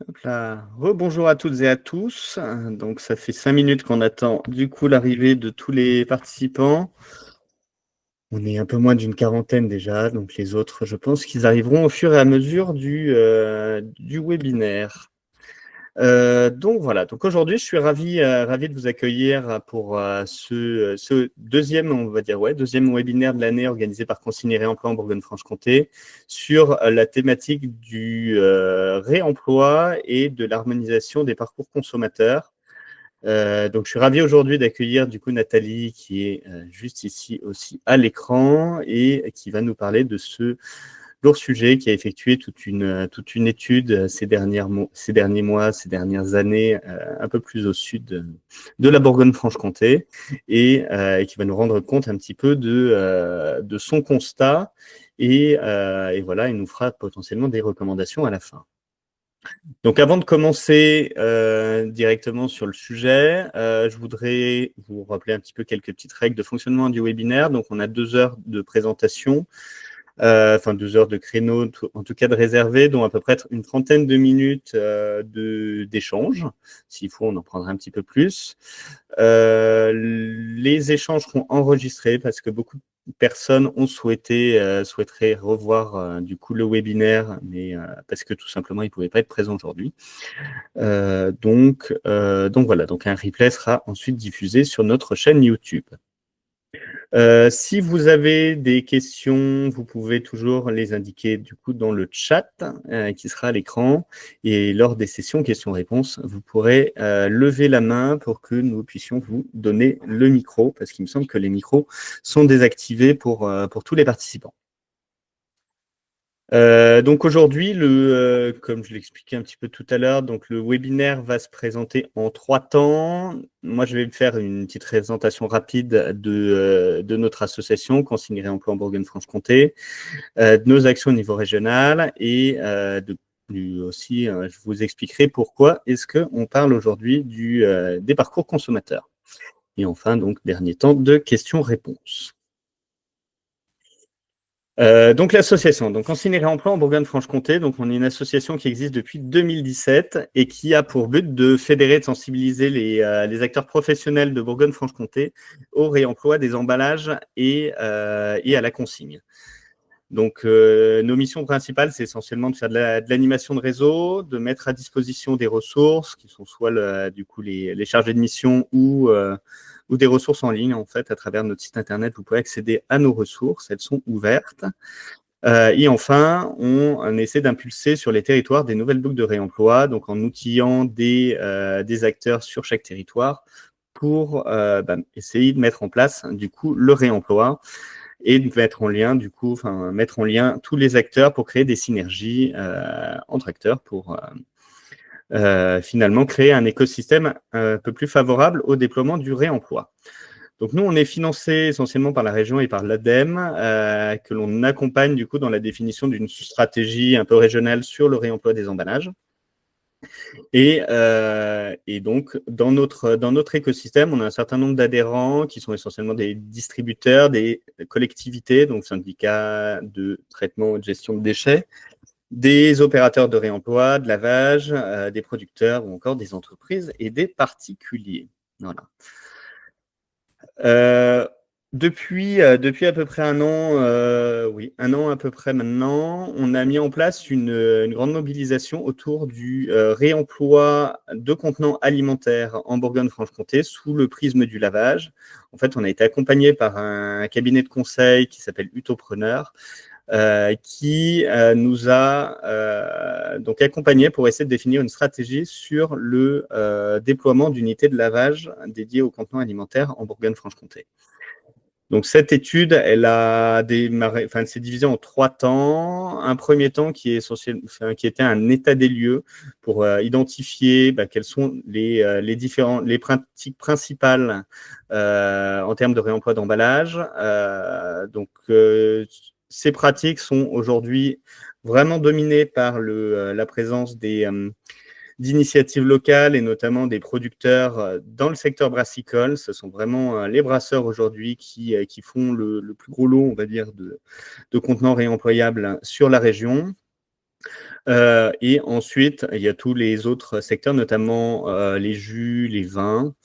Hop là. Rebonjour à toutes et à tous. Donc, ça fait 5 minutes qu'on attend du coup l'arrivée de tous les participants. On est un peu moins d'une quarantaine déjà, donc les autres, je pense qu'ils arriveront au fur et à mesure du webinaire. Donc voilà, donc aujourd'hui, je suis ravi de vous accueillir pour ce deuxième, on va dire, deuxième webinaire de l'année organisé par Consigne et Réemploi en Bourgogne-Franche-Comté sur la thématique du réemploi et de l'harmonisation des parcours consommateurs. Donc je suis ravi aujourd'hui d'accueillir du coup Nathalie qui est juste ici aussi à l'écran et qui va nous parler de ce lourd sujet, qui a effectué toute une étude ces derniers mois, ces dernières années, un peu plus au sud de la Bourgogne-Franche-Comté, et qui va nous rendre compte un petit peu de son constat, et voilà, il nous fera potentiellement des recommandations à la fin. Donc avant de commencer directement sur le sujet, je voudrais vous rappeler un petit peu quelques petites règles de fonctionnement du webinaire. Donc on a 2 heures de présentation, 2 heures de créneau, en tout cas de réservé, dont à peu près une trentaine de minutes d'échange. S'il faut, on en prendra un petit peu plus. Les échanges seront enregistrés parce que beaucoup de personnes ont souhaiteraient revoir du coup le webinaire, mais parce que tout simplement, ils ne pouvaient pas être présents aujourd'hui. Donc voilà, donc un replay sera ensuite diffusé sur notre chaîne YouTube. Si vous avez des questions, vous pouvez toujours les indiquer du coup dans le chat qui sera à l'écran, et lors des sessions questions-réponses, vous pourrez lever la main pour que nous puissions vous donner le micro, parce qu'il me semble que les micros sont désactivés pour tous les participants. Donc aujourd'hui, comme je l'expliquais un petit peu tout à l'heure, donc le webinaire va se présenter en 3 temps. Moi, je vais faire une petite présentation rapide de notre association, Consigne et Réemploi en Bourgogne-Franche-Comté, de nos actions au niveau régional, et aussi, je vous expliquerai pourquoi est-ce qu'on parle aujourd'hui des parcours consommateurs. Et enfin, donc, dernier temps de questions-réponses. Donc l'association, donc Consigne et Réemploi en Bourgogne-Franche-Comté, donc on est une association qui existe depuis 2017 et qui a pour but de fédérer, de sensibiliser les acteurs professionnels de Bourgogne-Franche-Comté au réemploi des emballages et à la consigne. Donc nos missions principales, c'est essentiellement de faire de l'animation de réseau, de mettre à disposition des ressources qui sont soit du coup les chargés de mission ou des ressources en ligne. En fait, à travers notre site internet, vous pouvez accéder à nos ressources, elles sont ouvertes. Et enfin, on essaie d'impulser sur les territoires des nouvelles boucles de réemploi, donc en outillant des acteurs sur chaque territoire pour essayer de mettre en place du coup le réemploi et de mettre en lien tous les acteurs pour créer des synergies entre acteurs pour finalement créer un écosystème un peu plus favorable au déploiement du réemploi. Donc nous, on est financé essentiellement par la région et par l'ADEME, que l'on accompagne du coup dans la définition d'une stratégie un peu régionale sur le réemploi des emballages. Et donc, dans notre écosystème, on a un certain nombre d'adhérents qui sont essentiellement des distributeurs, des collectivités, donc syndicats de traitement et de gestion de déchets, des opérateurs de réemploi, de lavage, des producteurs ou encore des entreprises et des particuliers. Voilà. Depuis à peu près un an, un an à peu près maintenant, on a mis en place une grande mobilisation autour du réemploi de contenants alimentaires en Bourgogne-Franche-Comté sous le prisme du lavage. En fait, on a été accompagné par un cabinet de conseil qui s'appelle Utopreneur, qui nous a donc accompagnés pour essayer de définir une stratégie sur le déploiement d'unités de lavage dédiées aux contenants alimentaires en Bourgogne-Franche-Comté. Donc cette étude, elle s'est divisée en 3 temps. Un premier temps qui était un état des lieux pour identifier quelles sont les pratiques principales en termes de réemploi d'emballage. Ces pratiques sont aujourd'hui vraiment dominées par la présence d'initiatives locales et notamment des producteurs dans le secteur brassicole. Ce sont vraiment les brasseurs aujourd'hui qui font le plus gros lot, on va dire, de contenants réemployables sur la région. Et ensuite, il y a tous les autres secteurs, notamment les jus, les vins,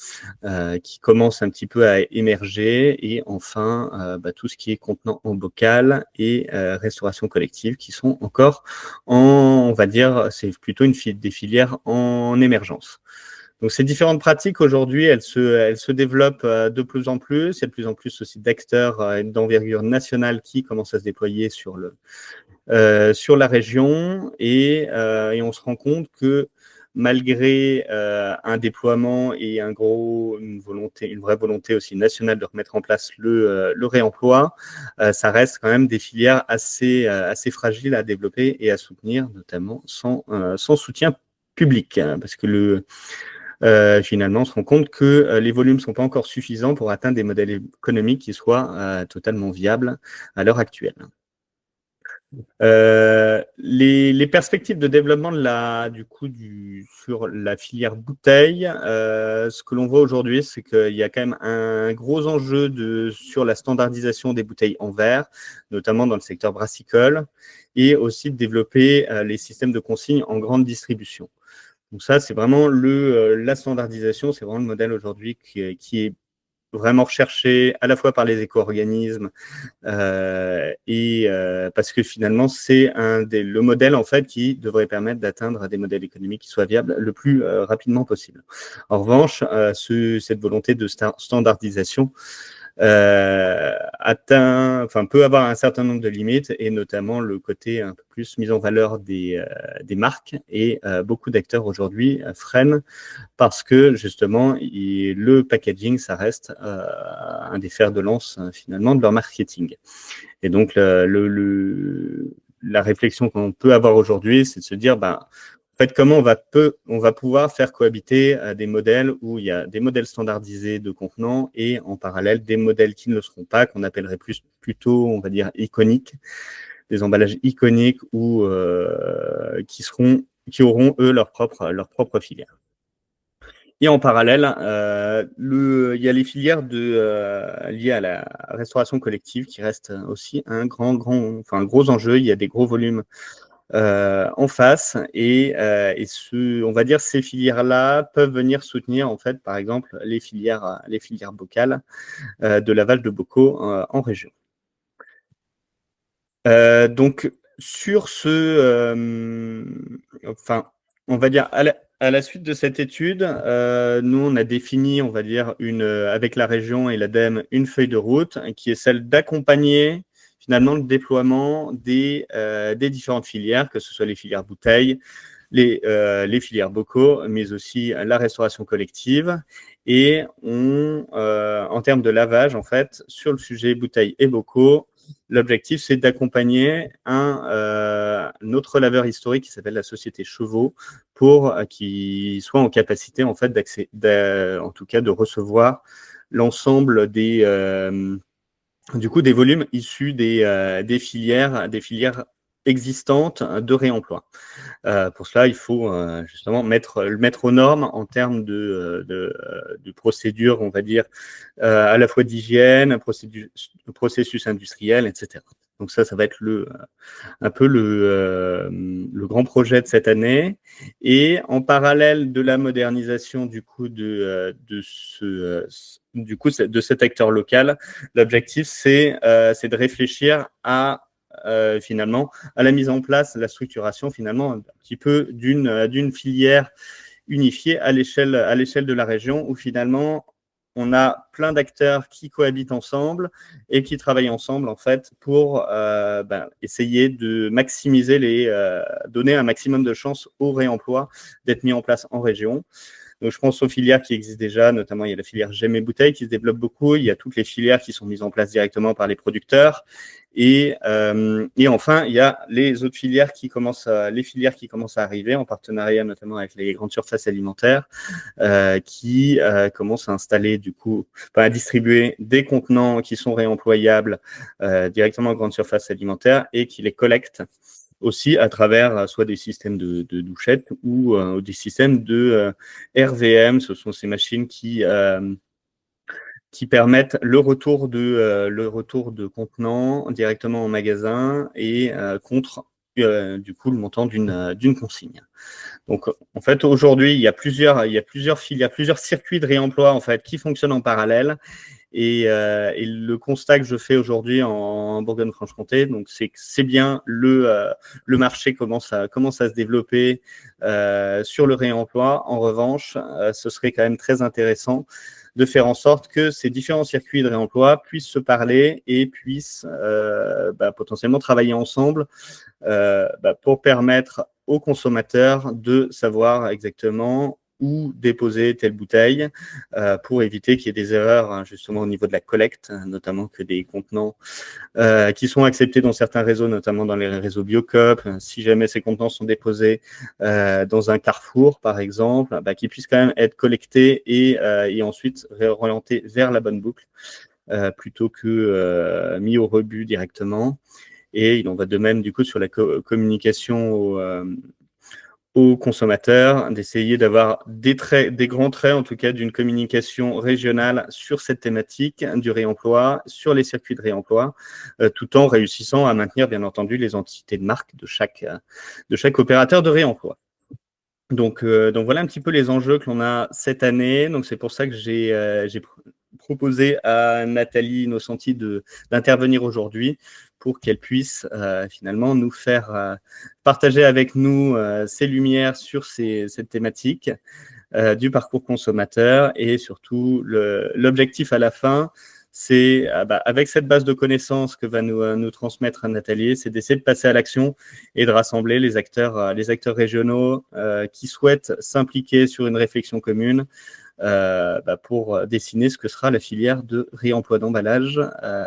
qui commencent un petit peu à émerger. Et enfin, tout ce qui est contenant en bocal et restauration collective, qui sont encore on va dire, c'est plutôt des filières en émergence. Donc ces différentes pratiques aujourd'hui, elles se développent de plus en plus. Il y a de plus en plus aussi d'acteurs d'envergure nationale qui commencent à se déployer sur la région et on se rend compte que malgré un déploiement et une vraie volonté aussi nationale de remettre en place le réemploi, ça reste quand même des filières assez fragiles à développer et à soutenir, notamment sans soutien public, hein, parce que finalement, on se rend compte que les volumes ne sont pas encore suffisants pour atteindre des modèles économiques qui soient totalement viables à l'heure actuelle. Les perspectives de développement sur la filière bouteille, ce que l'on voit aujourd'hui, c'est qu'il y a quand même un gros enjeu sur la standardisation des bouteilles en verre, notamment dans le secteur brassicole, et aussi de développer les systèmes de consigne en grande distribution. Donc ça, c'est vraiment la standardisation, c'est vraiment le modèle aujourd'hui qui est vraiment recherché à la fois par les éco-organismes parce que finalement, c'est le modèle en fait qui devrait permettre d'atteindre des modèles économiques qui soient viables le plus rapidement possible. En revanche, cette volonté de standardisation peut avoir un certain nombre de limites, et notamment le côté un peu plus mise en valeur des marques, et beaucoup d'acteurs aujourd'hui freinent parce que justement le packaging, ça reste un des fers de lance finalement de leur marketing. Et donc la réflexion qu'on peut avoir aujourd'hui, c'est de se dire en fait, comment on va pouvoir faire cohabiter des modèles où il y a des modèles standardisés de contenants et en parallèle des modèles qui ne le seront pas, qu'on appellerait plutôt, on va dire, iconiques, des emballages iconiques ou qui auront eux leur propre filière. Et en parallèle, il y a les filières liées à la restauration collective qui restent aussi un gros enjeu. Il y a des gros volumes en face, on va dire ces filières-là peuvent venir soutenir en fait, par exemple, les filières bocales de lavage de bocaux en région. Donc sur enfin, on va dire à la suite de cette étude, nous on a défini, on va dire, avec la région et l'ADEME, une feuille de route qui est celle d'accompagner finalement le déploiement des différentes filières, que ce soit les filières bouteilles, les filières bocaux, mais aussi la restauration collective. Et en termes de lavage, en fait, sur le sujet bouteilles et bocaux, l'objectif, c'est d'accompagner un autre laveur historique qui s'appelle la société Chevaux pour qu'il soit en capacité, en fait, en tout cas, de recevoir l'ensemble des volumes issus des filières existantes de réemploi. Pour cela, il faut justement le mettre aux normes en termes de procédures, on va dire, à la fois d'hygiène, processus industriel, etc. Donc ça va être un peu le grand projet de cette année. Et en parallèle de la modernisation de cet acteur local, l'objectif, c'est de réfléchir finalement à la mise en place, la structuration finalement un petit peu d'une filière unifiée à l'échelle de la région, où finalement on a plein d'acteurs qui cohabitent ensemble et qui travaillent ensemble en fait pour essayer de maximiser donner un maximum de chances au réemploi d'être mis en place en région. Donc, je pense aux filières qui existent déjà, notamment il y a la filière Gemme et Bouteille qui se développe beaucoup, il y a toutes les filières qui sont mises en place directement par les producteurs, et enfin il y a les autres filières qui commencent à arriver en partenariat notamment avec les grandes surfaces alimentaires qui commencent à installer à distribuer des contenants qui sont réemployables directement aux grandes surfaces alimentaires et qui les collectent aussi à travers soit des systèmes de douchettes ou des systèmes de RVM. Ce sont ces machines qui permettent le retour de contenants directement en magasin et contre du coup le montant d'une consigne. Donc, en fait, aujourd'hui, il y a plusieurs filières, plusieurs circuits de réemploi en fait qui fonctionnent en parallèle. Et le constat que je fais aujourd'hui en Bourgogne-Franche-Comté, donc c'est bien le marché commence à se développer sur le réemploi. En revanche, ce serait quand même très intéressant de faire en sorte que ces différents circuits de réemploi puissent se parler et puissent potentiellement travailler ensemble pour permettre aux consommateurs de savoir exactement où déposer telle bouteille pour éviter qu'il y ait des erreurs justement au niveau de la collecte, notamment que des contenants qui sont acceptés dans certains réseaux, notamment dans les réseaux Biocoop. Si jamais ces contenants sont déposés dans un carrefour, par exemple, qu'ils puissent quand même être collectés et ensuite réorientés vers la bonne boucle plutôt que mis au rebut directement. Et il en va de même du coup sur la communication aux consommateurs, d'essayer d'avoir des grands traits, en tout cas, d'une communication régionale sur cette thématique du réemploi, sur les circuits de réemploi, tout en réussissant à maintenir, bien entendu, les entités de marque de chaque opérateur de réemploi. Donc voilà un petit peu les enjeux que l'on a cette année. Donc c'est pour ça que j'ai proposé à Nathalie Innocenti d'intervenir aujourd'hui pour qu'elle puisse finalement nous faire partager avec nous ses lumières sur cette thématique du parcours consommateur et surtout l'objectif à la fin, c'est avec cette base de connaissances que va nous transmettre Nathalie, c'est d'essayer de passer à l'action et de rassembler les acteurs régionaux qui souhaitent s'impliquer sur une réflexion commune pour dessiner ce que sera la filière de réemploi d'emballage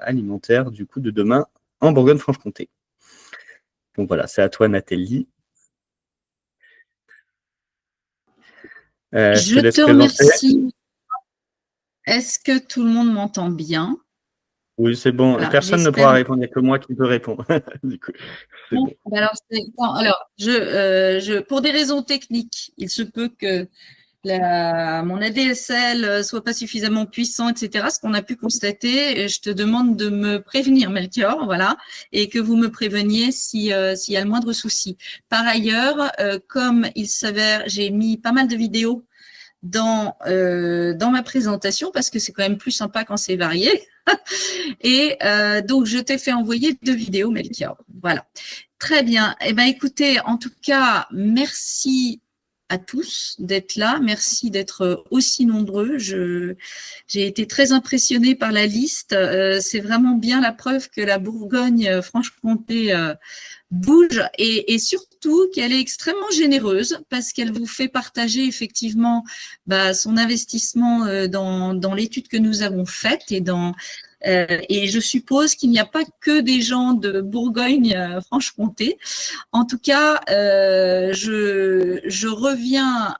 alimentaire du coup de demain en Bourgogne-Franche-Comté. Donc voilà, c'est à toi Nathalie. Je te remercie. Est-ce que tout le monde m'entend bien? Oui, c'est bon. Voilà, personne ne pourra répondre, il n'y a que moi qui peux répondre. Du coup, bon. Alors, pour des raisons techniques, il se peut que mon ADSL soit pas suffisamment puissant, etc. Ce qu'on a pu constater, je te demande de me prévenir, Melchior, voilà, et que vous me préveniez s'il y a le moindre souci. Par ailleurs, comme il s'avère, j'ai mis pas mal de vidéos dans ma présentation parce que c'est quand même plus sympa quand c'est varié. Et donc, je t'ai fait envoyer 2 vidéos, Melchior. Voilà. Très bien. Eh bien, écoutez, en tout cas, merci à tous d'être là. Merci d'être aussi nombreux. J'ai été très impressionnée par la liste. C'est vraiment bien la preuve que la Bourgogne-Franche-Comté bouge et surtout qu'elle est extrêmement généreuse parce qu'elle vous fait partager effectivement son investissement dans l'étude que nous avons faite et je suppose qu'il n'y a pas que des gens de Bourgogne-Franche-Comté. En tout cas, je reviens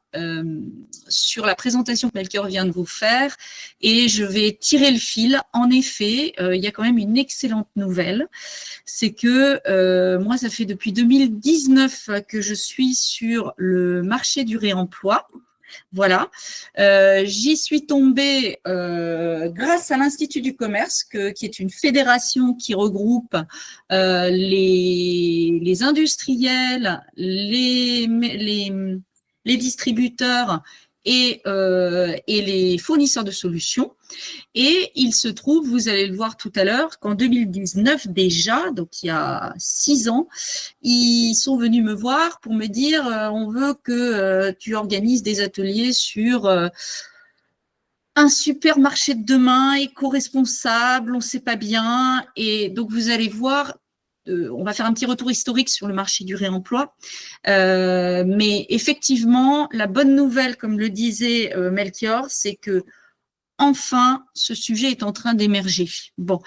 sur la présentation que Melchior vient de vous faire et je vais tirer le fil. En effet, il y a quand même une excellente nouvelle. C'est que moi, ça fait depuis 2019 que je suis sur le marché du réemploi. Voilà, j'y suis tombée grâce à l'Institut du Commerce, qui est une fédération qui regroupe les industriels, les distributeurs et les fournisseurs de solutions. Et il se trouve, vous allez le voir tout à l'heure, qu'en 2019 déjà, donc il y a 6 ans, ils sont venus me voir pour me dire on veut que tu organises des ateliers sur un supermarché de demain, éco-responsable, on ne sait pas bien. Et donc vous allez voir, on va faire un petit retour historique sur le marché du réemploi. Mais effectivement, la bonne nouvelle, comme le disait Melchior, c'est que enfin, ce sujet est en train d'émerger. Bon,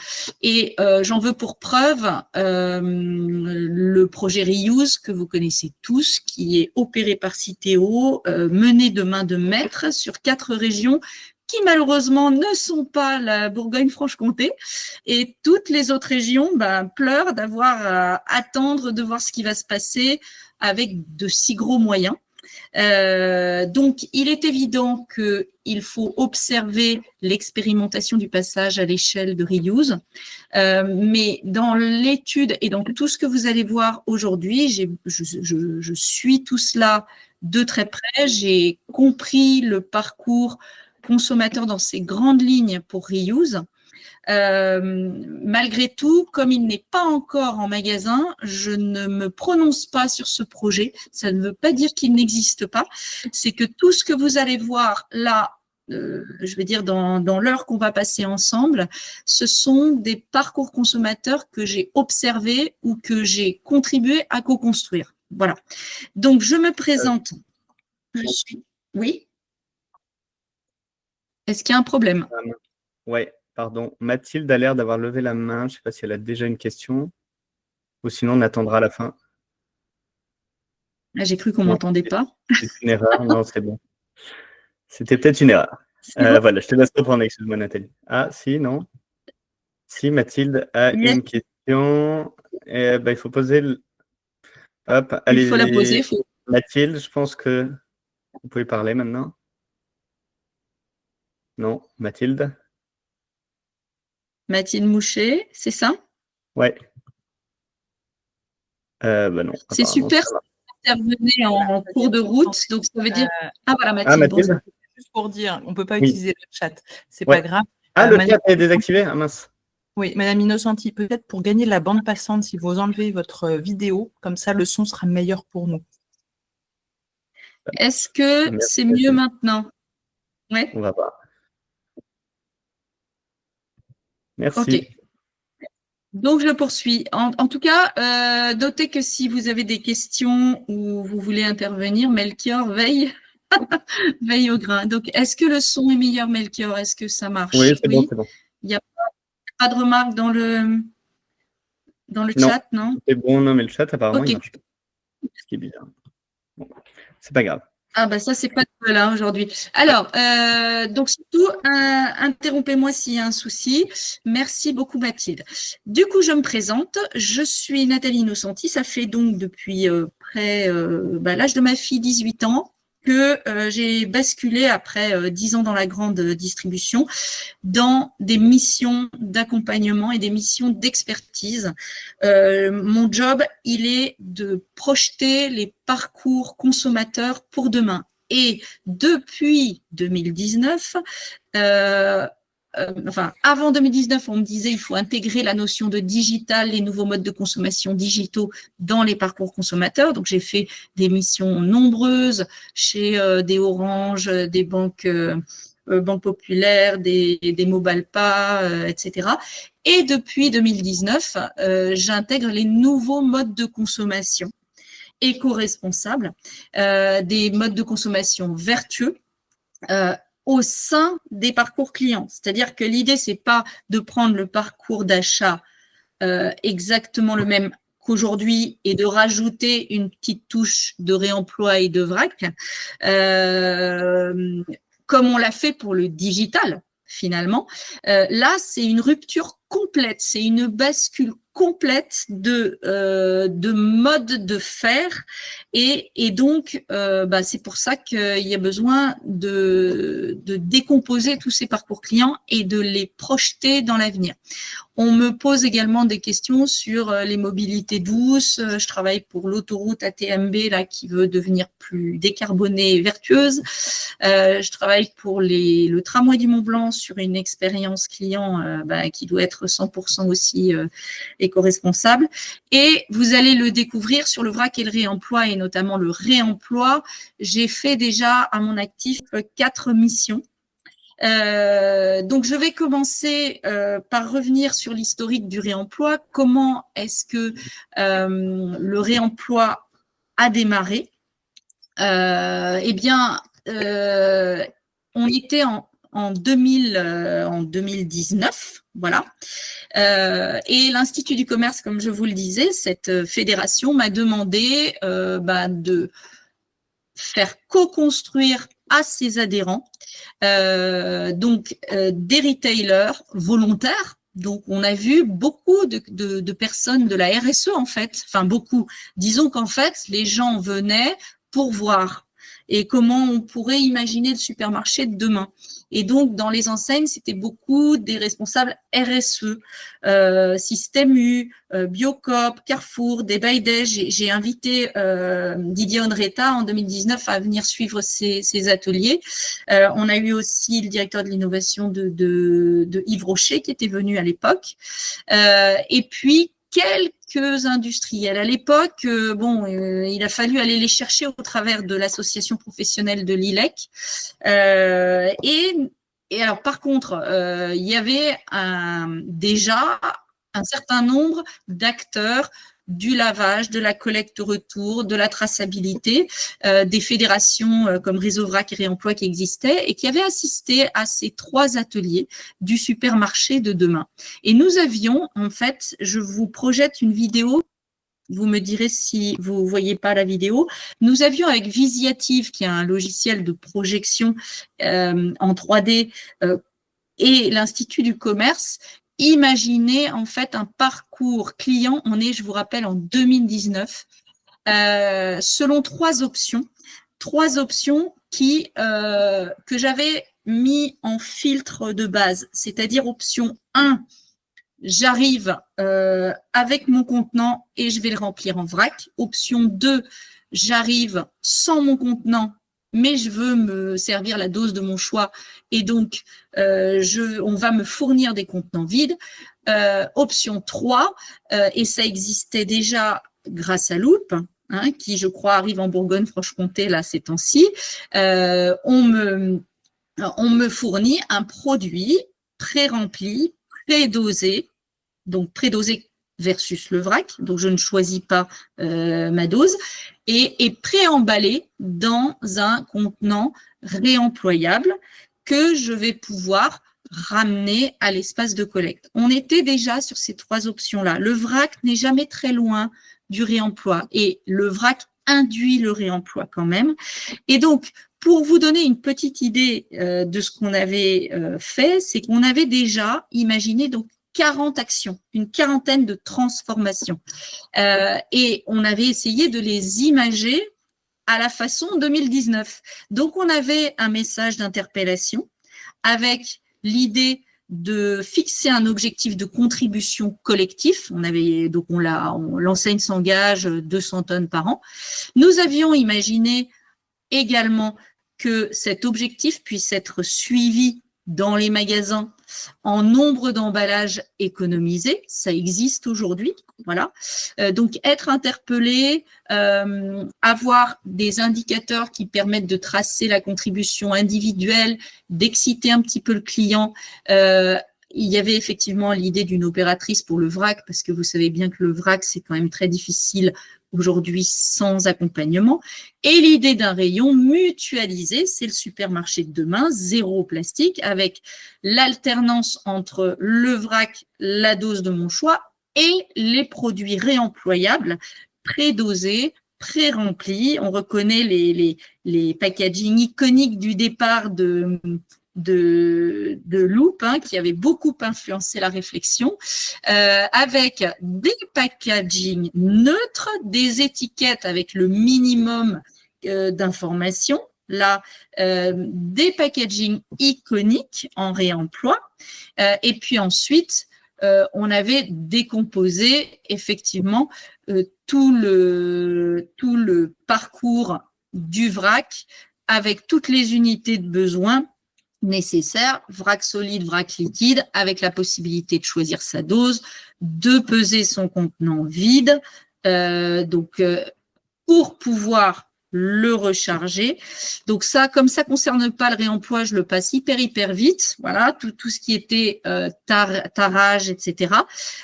et j'en veux pour preuve le projet Reuse que vous connaissez tous, qui est opéré par Citeo, mené de main de maître sur 4 régions qui malheureusement ne sont pas la Bourgogne-Franche-Comté, et toutes les autres régions pleurent d'avoir à attendre de voir ce qui va se passer avec de si gros moyens. Donc, il est évident qu'il faut observer l'expérimentation du passage à l'échelle de reuse. Mais dans l'étude et dans tout ce que vous allez voir aujourd'hui, je suis tout cela de très près. J'ai compris le parcours consommateur dans ses grandes lignes pour reuse. Malgré tout, comme il n'est pas encore en magasin, je ne me prononce pas sur ce projet. Ça ne veut pas dire qu'il n'existe pas. C'est que tout ce que vous allez voir là, je vais dire dans l'heure qu'on va passer ensemble, ce sont des parcours consommateurs que j'ai observés ou que j'ai contribué à co-construire. Voilà. Donc, je me présente. Je suis… Oui? Est-ce qu'il y a un problème? Oui, pardon. Mathilde a l'air d'avoir levé la main. Je ne sais pas si elle a déjà une question. Ou sinon, on attendra à la fin. J'ai cru qu'on ne m'entendait pas. C'est une erreur. Non, c'est bon. C'était peut-être une erreur. Bon. Voilà, je te laisse reprendre, excuse-moi, Nathalie. Ah, si, non? Si, Mathilde a une question. Il faut poser le… Hop, allez. Il faut la poser. Mathilde, je pense que vous pouvez parler maintenant. Non, Mathilde? Mathilde Mouchet, c'est ça? Ouais. Non. C'est super si vous intervenez en cours de route. Donc, ça veut dire… Ah, voilà, Mathilde. Mathilde. Juste pour dire, on ne peut pas utiliser le chat. C'est Ouais. pas grave. Le chat est désactivé? Ah, mince. Oui, Madame Innocenti, peut-être pour gagner de la bande passante, si vous enlevez votre vidéo, comme ça, le son sera meilleur pour nous. Est-ce que c'est mieux maintenant? Ouais. On va voir. Merci. Ok. Donc, je poursuis. En tout cas, notez que si vous avez des questions ou vous voulez intervenir, Melchior veille, veille au grain. Donc, est-ce que le son est meilleur, Melchior? Est-ce que ça marche? Oui, c'est bon, c'est bon. Il n'y a pas de remarques dans le chat, non? C'est bon, non, mais le chat, apparemment, il marche pas. Ce qui est bizarre. Bon, c'est pas grave. Ah ben ça, c'est pas de là aujourd'hui. Alors, donc surtout, interrompez-moi s'il y a un souci. Merci beaucoup Mathilde. Du coup, je me présente. Je suis Nathalie Innocenti. Ça fait donc depuis près l'âge de ma fille, 18 ans, que j'ai basculé après 10 ans dans la grande distribution dans des missions d'accompagnement et des missions d'expertise. Mon job, il est de projeter les parcours consommateurs pour demain. Et depuis 2019, avant 2019, on me disait il faut intégrer la notion de digital, les nouveaux modes de consommation digitaux dans les parcours consommateurs. Donc, j'ai fait des missions nombreuses chez des Orange, des banques populaires, des Mobalpa, etc. Et depuis 2019, j'intègre les nouveaux modes de consommation éco-responsables, des modes de consommation vertueux, au sein des parcours clients. C'est-à-dire que l'idée, c'est pas de prendre le parcours d'achat exactement le même qu'aujourd'hui et de rajouter une petite touche de réemploi et de vrac, comme on l'a fait pour le digital, finalement. Là, c'est une rupture complète, c'est une bascule complète de mode de faire et donc c'est pour ça qu'il y a besoin de décomposer tous ces parcours clients et de les projeter dans l'avenir. On me pose également des questions sur les mobilités douces. Je travaille pour l'autoroute ATMB là, qui veut devenir plus décarbonée et vertueuse. Je travaille pour le tramway du Mont-Blanc sur une expérience client qui doit être 100% aussi éco-responsable. Et vous allez le découvrir sur le vrac et le réemploi, et notamment le réemploi. J'ai fait déjà à mon actif 4 missions. Donc, je vais commencer par revenir sur l'historique du réemploi. Comment est-ce que le réemploi a démarré? On était en 2019, voilà. Et l'Institut du commerce, comme je vous le disais, cette fédération m'a demandé de faire co-construire à ses adhérents des retailers volontaires. Donc, on a vu beaucoup de personnes de la RSE, en fait. Enfin, beaucoup. Disons qu'en fait, les gens venaient pour voir et comment on pourrait imaginer le supermarché de demain. Et donc, dans les enseignes, c'était beaucoup des responsables RSE, Système U, Biocoop, Carrefour, Day by Day. J'ai invité Didier Onreta en 2019 à venir suivre ces ateliers. On a eu aussi le directeur de l'innovation de Yves Rocher qui était venu à l'époque. Et puis, quelques industriels. À l'époque, il a fallu aller les chercher au travers de l'association professionnelle de l'ILEC. Et alors, par contre, il y avait déjà un certain nombre d'acteurs du lavage, de la collecte-retour, de la traçabilité, des fédérations comme Réseau Vrac et Réemploi qui existaient et qui avaient assisté à ces 3 ateliers du supermarché de demain. Et nous avions, en fait, je vous projette une vidéo, vous me direz si vous ne voyez pas la vidéo. Nous avions avec Visiative, qui est un logiciel de projection en 3D, et l'Institut du commerce, imaginez en fait un parcours client. On est, je vous rappelle, en 2019, selon 3 options. 3 options que j'avais mis en filtre de base. C'est-à-dire option 1, j'arrive avec mon contenant et je vais le remplir en vrac. Option 2, j'arrive sans mon contenant, mais je veux me servir la dose de mon choix et donc on va me fournir des contenants vides. Option 3, et ça existait déjà grâce à Loop, qui je crois arrive en Bourgogne-Franche-Comté là ces temps-ci, on me fournit un produit pré-rempli, pré-dosé, donc pré-dosé versus le vrac, donc je ne choisis pas ma dose, et pré-emballé dans un contenant réemployable que je vais pouvoir ramener à l'espace de collecte. On était déjà sur ces 3 options-là. Le vrac n'est jamais très loin du réemploi et le vrac induit le réemploi quand même. Et donc, pour vous donner une petite idée de ce qu'on avait fait, c'est qu'on avait déjà imaginé donc 40 actions, une quarantaine de transformations. Et on avait essayé de les imager à la façon 2019. Donc, on avait un message d'interpellation avec l'idée de fixer un objectif de contribution collectif. L'enseigne s'engage 200 tonnes par an. Nous avions imaginé également que cet objectif puisse être suivi dans les magasins en nombre d'emballages économisés. Ça existe aujourd'hui. Voilà. Donc, être interpellé, avoir des indicateurs qui permettent de tracer la contribution individuelle, d'exciter un petit peu le client. Il y avait effectivement l'idée d'une opératrice pour le vrac, parce que vous savez bien que le vrac, c'est quand même très difficile aujourd'hui sans accompagnement. Et l'idée d'un rayon mutualisé, c'est le supermarché de demain, 0 plastique, avec l'alternance entre le vrac, la dose de mon choix, et les produits réemployables, pré-dosés, pré-remplis. On reconnaît les packaging iconiques du départ de Loop, qui avait beaucoup influencé la réflexion, avec des packaging neutres, des étiquettes avec le minimum d'informations, là, des packaging iconiques en réemploi, et puis ensuite, on avait décomposé effectivement tout le parcours du vrac avec toutes les unités de besoin nécessaires, vrac solide, vrac liquide, avec la possibilité de choisir sa dose, de peser son contenant vide, pour pouvoir le recharger. Donc ça, comme ça ne concerne pas le réemploi, je le passe hyper vite. Voilà, tout ce qui était tarage, etc.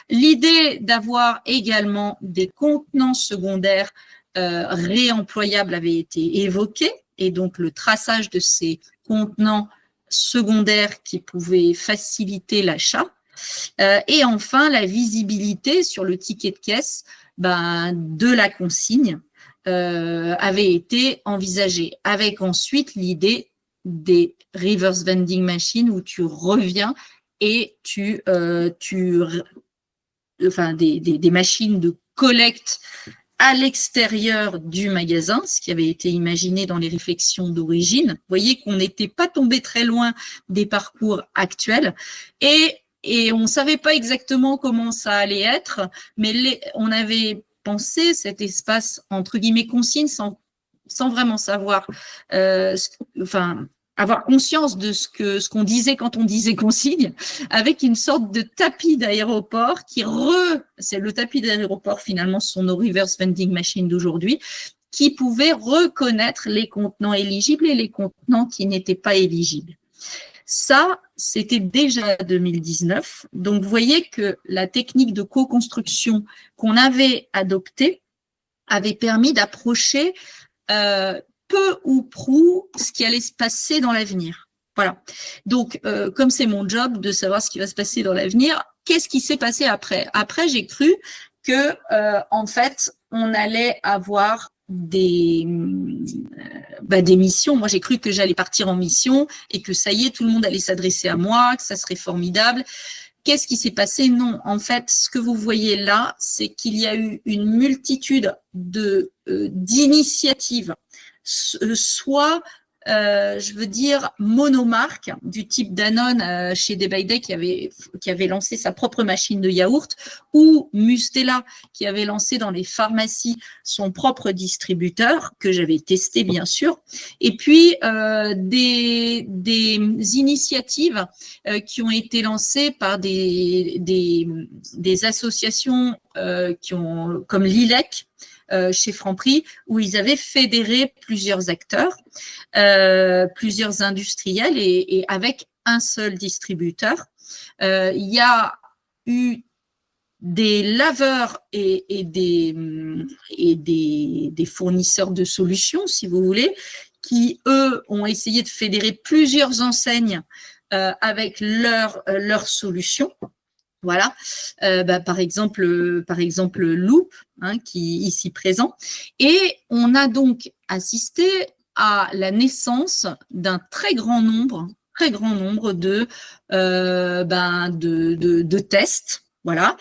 L'idée d'avoir également des contenants secondaires réemployables avait été évoquée, et donc le traçage de ces contenants secondaires qui pouvaient faciliter l'achat. Et enfin, la visibilité sur le ticket de caisse de la consigne avait été envisagée, avec ensuite l'idée des reverse vending machines où tu reviens et des machines de collecte à l'extérieur du magasin, ce qui avait été imaginé dans les réflexions d'origine. Vous voyez qu'on n'était pas tombé très loin des parcours actuels et on ne savait pas exactement comment ça allait être, mais on avait pensé cet espace entre guillemets consigne sans vraiment savoir, avoir conscience de ce qu'on disait quand on disait consigne, avec une sorte de tapis d'aéroport c'est le tapis d'aéroport finalement, ce sont nos reverse vending machines d'aujourd'hui, qui pouvaient reconnaître les contenants éligibles et les contenants qui n'étaient pas éligibles. Ça, c'était déjà 2019. Donc, vous voyez que la technique de co-construction qu'on avait adoptée avait permis d'approcher peu ou prou ce qui allait se passer dans l'avenir. Voilà. Donc, comme c'est mon job de savoir ce qui va se passer dans l'avenir, qu'est-ce qui s'est passé après? Après, j'ai cru que, en fait, on allait avoir des missions. Moi, j'ai cru que j'allais partir en mission et que ça y est, tout le monde allait s'adresser à moi, que ça serait formidable. Qu'est-ce qui s'est passé? Non, en fait, ce que vous voyez là, c'est qu'il y a eu une multitude d'initiatives, soit, je veux dire, monomarques, du type Danone chez Day by Day qui avait lancé sa propre machine de yaourt, ou Mustela qui avait lancé dans les pharmacies son propre distributeur, que j'avais testé bien sûr, et puis des initiatives qui ont été lancées par des associations comme l'ILEC, chez Franprix, où ils avaient fédéré plusieurs acteurs, plusieurs industriels et avec un seul distributeur. Il y a eu des laveurs et des fournisseurs de solutions, si vous voulez, qui, eux, ont essayé de fédérer plusieurs enseignes avec leurs solutions. Voilà, par exemple Loop, qui est ici présent. Et on a donc assisté à la naissance d'un très grand nombre de tests, voilà,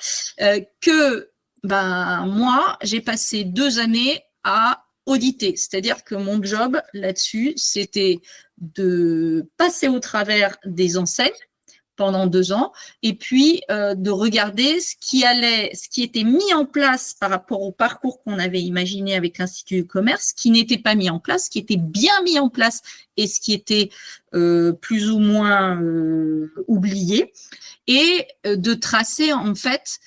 que moi, j'ai passé 2 années à auditer. C'est-à-dire que mon job là-dessus, c'était de passer au travers des enseignes pendant 2 ans, et puis de regarder ce qui était mis en place par rapport au parcours qu'on avait imaginé avec l'Institut du commerce, qui n'était pas mis en place, qui était bien mis en place, et ce qui était plus ou moins oublié, et de tracer en fait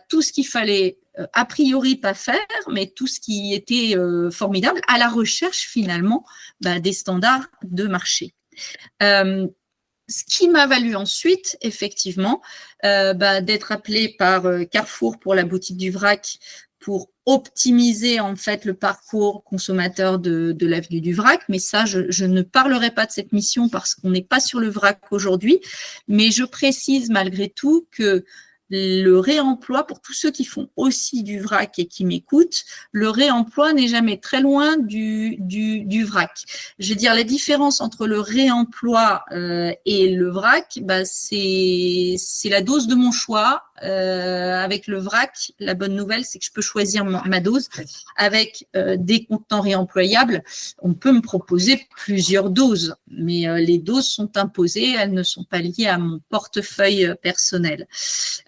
tout ce qu'il fallait a priori pas faire, mais tout ce qui était formidable à la recherche finalement des standards de marché. Ce qui m'a valu ensuite, effectivement, d'être appelée par Carrefour pour la boutique du vrac pour optimiser en fait le parcours consommateur de l'avenue du vrac. Mais ça, je ne parlerai pas de cette mission parce qu'on n'est pas sur le vrac aujourd'hui. Mais je précise malgré tout que le réemploi, pour tous ceux qui font aussi du vrac et qui m'écoutent, le réemploi n'est jamais très loin du vrac. Je veux dire, la différence entre le réemploi et le vrac, c'est la dose de mon choix. Avec le vrac, la bonne nouvelle, c'est que je peux choisir ma dose. Avec des contenants réemployables, on peut me proposer plusieurs doses, mais les doses sont imposées, elles ne sont pas liées à mon portefeuille personnel.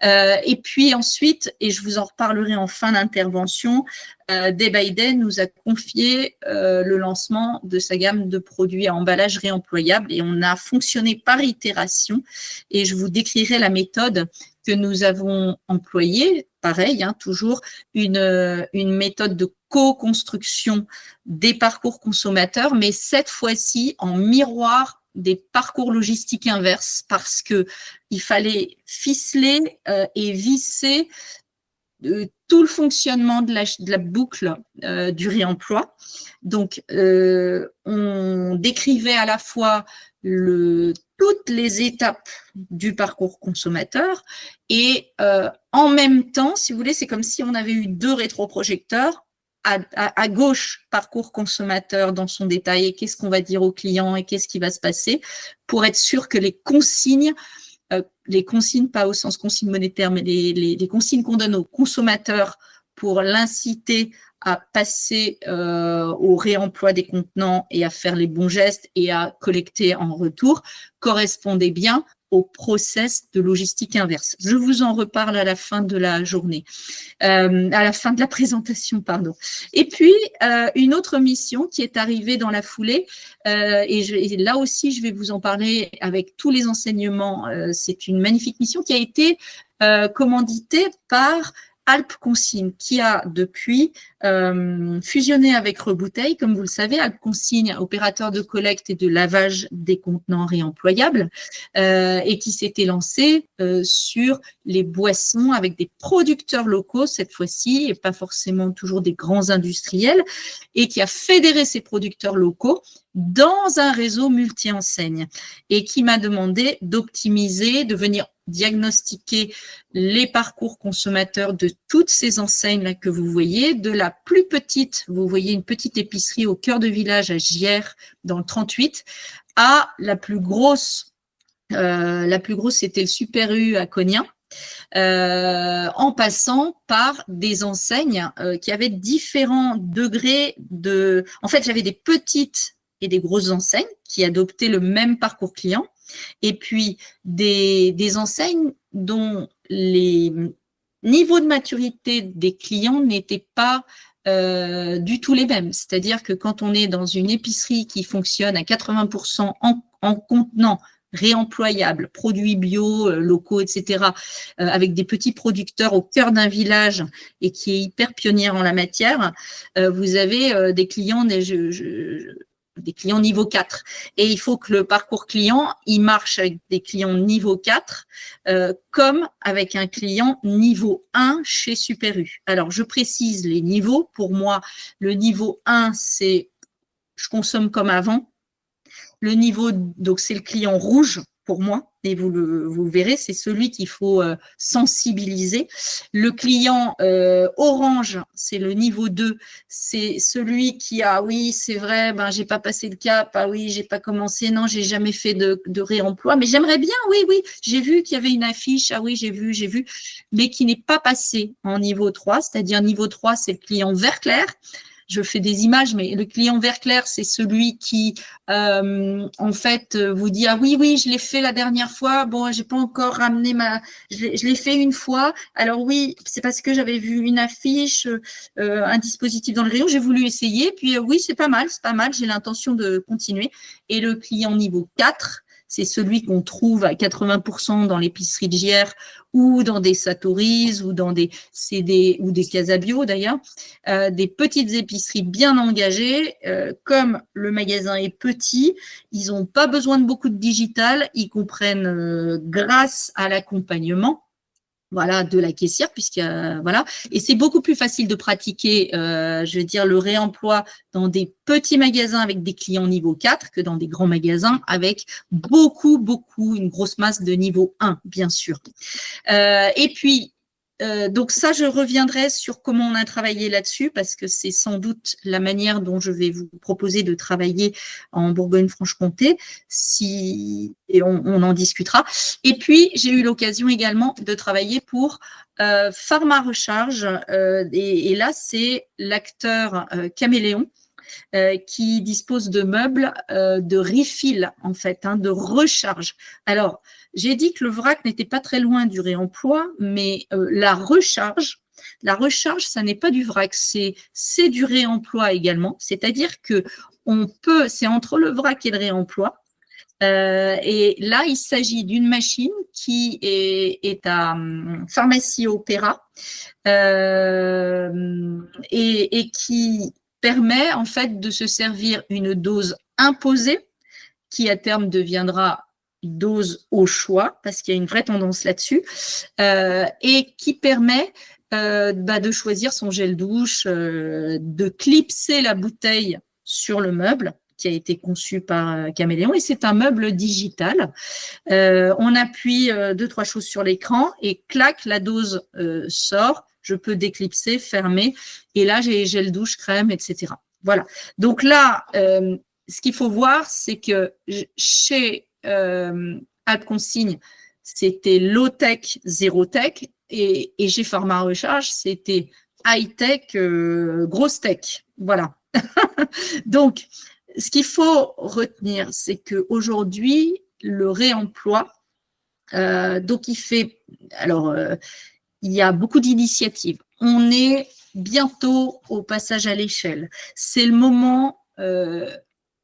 Et puis ensuite, et je vous en reparlerai en fin d'intervention, Day by Day nous a confié le lancement de sa gamme de produits à emballage réemployable et on a fonctionné par itération et je vous décrirai la méthode que nous avons employée, pareil, toujours une méthode de co-construction des parcours consommateurs, mais cette fois-ci en miroir des parcours logistiques inverses parce que il fallait ficeler et visser tout le fonctionnement de la boucle du réemploi. Donc, on décrivait à la fois toutes les étapes du parcours consommateur et en même temps, si vous voulez, c'est comme si on avait eu 2 rétroprojecteurs. À gauche, parcours consommateur dans son détail et qu'est-ce qu'on va dire au client et qu'est-ce qui va se passer pour être sûr que les consignes pas au sens consigne monétaire, mais les consignes qu'on donne aux consommateurs pour l'inciter à passer au réemploi des contenants et à faire les bons gestes et à collecter en retour correspondait bien au process de logistique inverse. Je vous en reparle à la fin de la journée, à la fin de la présentation, pardon. Et puis, une autre mission qui est arrivée dans la foulée, et là aussi, je vais vous en parler avec tous les enseignements. C'est une magnifique mission qui a été commanditée par Alp Consigne, qui a depuis fusionné avec Rebouteille. Comme vous le savez, Alp Consigne, opérateur de collecte et de lavage des contenants réemployables, et qui s'était lancé sur les boissons avec des producteurs locaux cette fois-ci, et pas forcément toujours des grands industriels, et qui a fédéré ces producteurs locaux dans un réseau multi-enseignes, et qui m'a demandé d'optimiser, de venir diagnostiquer les parcours consommateurs de toutes ces enseignes-là que vous voyez, de la plus petite, vous voyez une petite épicerie au cœur de village à Gières, dans le 38, à la plus grosse c'était le Super U à Cognin, en passant par des enseignes qui avaient différents degrés de... En fait, j'avais des petites et des grosses enseignes qui adoptaient le même parcours client, et puis des enseignes dont les niveaux de maturité des clients n'étaient pas du tout les mêmes. C'est-à-dire que quand on est dans une épicerie qui fonctionne à 80% en contenant réemployables, produits bio, locaux, etc., avec des petits producteurs au cœur d'un village et qui est hyper pionnière en la matière, vous avez des clients des clients niveau 4. Et il faut que le parcours client, il marche avec des clients niveau 4, comme avec un client niveau 1 chez Super U. Alors, je précise les niveaux. Pour moi, le niveau 1, c'est je consomme comme avant. Le niveau, donc c'est le client rouge pour moi, et vous le verrez, c'est celui qu'il faut sensibiliser. Le client orange, c'est le niveau 2, c'est celui qui a, oui, c'est vrai, ben j'ai pas passé le cap, ah oui, j'ai pas commencé, non, j'ai jamais fait de réemploi, mais j'aimerais bien, oui, j'ai vu qu'il y avait une affiche, ah oui, j'ai vu, mais qui n'est pas passé en niveau 3, c'est-à-dire niveau 3, c'est le client vert clair. Je fais des images, mais le client vert clair, c'est celui qui, en fait, vous dit « Ah oui, je l'ai fait la dernière fois. Bon, j'ai pas encore ramené je l'ai fait une fois. Alors oui, c'est parce que j'avais vu une affiche, un dispositif dans le rayon. J'ai voulu essayer. Puis oui, c'est pas mal. J'ai l'intention de continuer. » Et le client niveau 4, c'est celui qu'on trouve à 80% dans l'épicerie de Gières ou dans des Satoris ou dans des CD ou des Casabio d'ailleurs, des petites épiceries bien engagées. Comme le magasin est petit, ils n'ont pas besoin de beaucoup de digital, ils comprennent grâce à l'accompagnement. Voilà, de la caissière, voilà, et c'est beaucoup plus facile de pratiquer, je veux dire, le réemploi dans des petits magasins avec des clients niveau 4 que dans des grands magasins avec beaucoup, une grosse masse de niveau 1, bien sûr. Et puis, donc ça, je reviendrai sur comment on a travaillé là-dessus parce que c'est sans doute la manière dont je vais vous proposer de travailler en Bourgogne-Franche-Comté, et on en discutera. Et puis, j'ai eu l'occasion également de travailler pour Pharma Recharge, et là, c'est l'acteur Caméléon, qui dispose de meubles de refill, en fait, de recharge. Alors, j'ai dit que le vrac n'était pas très loin du réemploi, mais la recharge, ça n'est pas du vrac, c'est du réemploi également. C'est-à-dire que c'est entre le vrac et le réemploi. Et là, il s'agit d'une machine qui est à Pharmacie Opéra et qui permet en fait de se servir une dose imposée qui à terme deviendra dose au choix parce qu'il y a une vraie tendance là-dessus et qui permet de choisir son gel douche, de clipser la bouteille sur le meuble qui a été conçu par Caméléon et c'est un meuble digital. On appuie 2-3 choses sur l'écran et clac, la dose sort. Je peux déclipser, fermer et là j'ai gel douche, crème, etc. Voilà. Donc là, ce qu'il faut voir, c'est que chez Alp Consigne, c'était low-tech, zéro-tech et chez Pharma Recharge, c'était high-tech, grosse tech. Voilà. Donc, ce qu'il faut retenir, c'est qu'aujourd'hui, le réemploi, donc il y a beaucoup d'initiatives. On est bientôt au passage à l'échelle. C'est le moment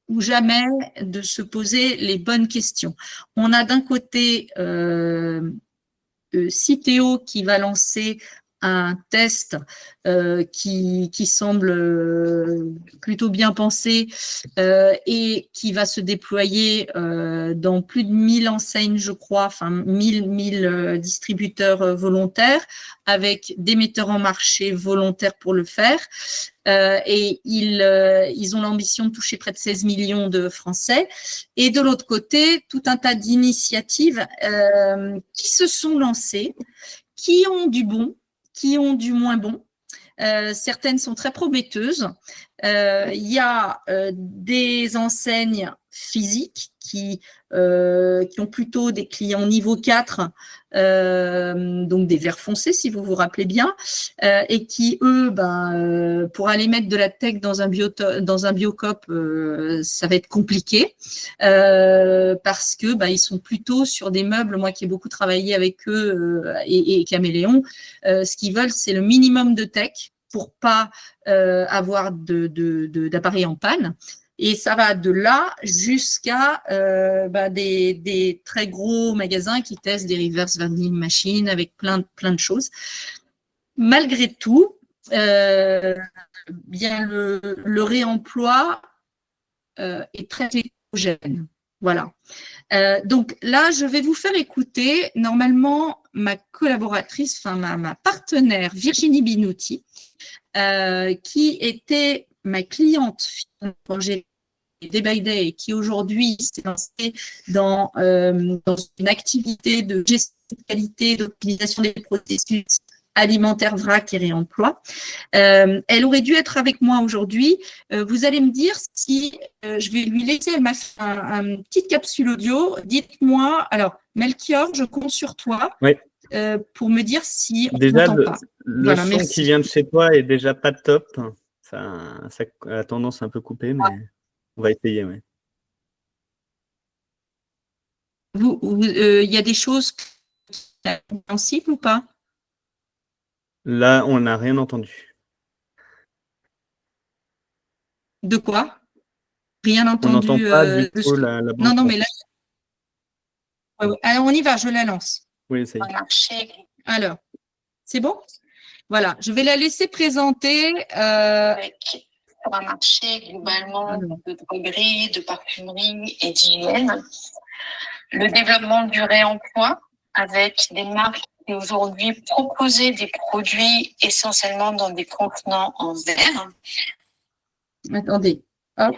ou jamais de se poser les bonnes questions. On a d'un côté Citeo qui va lancer un test qui semble plutôt bien pensé et qui va se déployer dans plus de 1000 enseignes, je crois, enfin 1000 distributeurs volontaires avec des metteurs en marché volontaires pour le faire. Et ils ont l'ambition de toucher près de 16 millions de Français. Et de l'autre côté, tout un tas d'initiatives qui se sont lancées, qui ont du bon, qui ont du moins bon. Certaines sont très prometteuses. Il y a des enseignes physiques qui ont plutôt des clients niveau 4, donc des verts foncés, si vous vous rappelez bien, et qui, eux, pour aller mettre de la tech dans un biocop, ça va être compliqué, parce que ils sont plutôt sur des meubles, moi qui ai beaucoup travaillé avec eux et Caméléon, ce qu'ils veulent, c'est le minimum de tech pour pas avoir d'appareils en panne. Et ça va de là jusqu'à des très gros magasins qui testent des reverse vending machines avec plein de choses. Malgré tout, bien le réemploi est très hétérogène. Voilà. Donc là, je vais vous faire écouter normalement ma collaboratrice, enfin ma partenaire Virginie Binouti, qui était ma cliente quand j'ai Day by Day, qui aujourd'hui s'est lancée dans une activité de gestion de qualité, d'optimisation des processus alimentaires, vrac et réemploi. Elle aurait dû être avec moi aujourd'hui. Vous allez me dire si je vais lui laisser, elle m'a fait une petite capsule audio. Dites-moi, alors Melchior, je compte sur toi. Oui. Pour me dire si on déjà, n'entend pas. Le Voilà, son merci. qui vient de chez toi est déjà pas top. Ça a tendance à un peu couper, mais on va essayer. Ouais. Il y a des choses compréhensibles ou pas? Là, on n'a rien entendu. De quoi? Rien entendu. On n'entend pas du tout la bande. Non, mais là. Ouais. Alors, on y va, je la lance. Oui, ça y est. Alors, c'est bon? Voilà, je vais la laisser présenter. Sur un marché globalement de droguerie, de parfumerie et d'hygiène. Le développement du réemploi avec des marques qui aujourd'hui proposaient des produits essentiellement dans des contenants en verre. Attendez. Hop.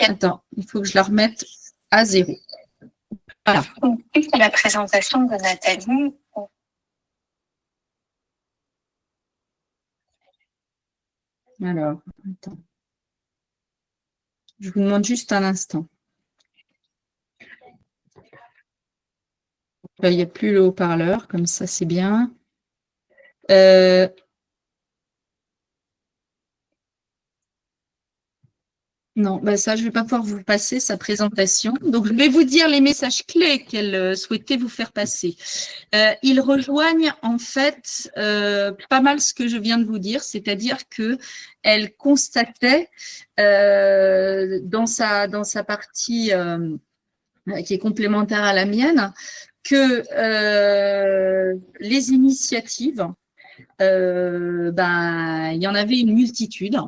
Attends, il faut que je la remette à 0. Voilà. C'est la présentation de Nathalie. Alors, attends. Je vous demande juste un instant. Là, il n'y a plus le haut-parleur, comme ça, c'est bien. Non, ça, je ne vais pas pouvoir vous passer sa présentation. Donc, je vais vous dire les messages clés qu'elle souhaitait vous faire passer. Ils rejoignent en fait pas mal ce que je viens de vous dire, c'est-à-dire qu'elle constatait dans sa partie qui est complémentaire à la mienne que les initiatives, il y en avait une multitude.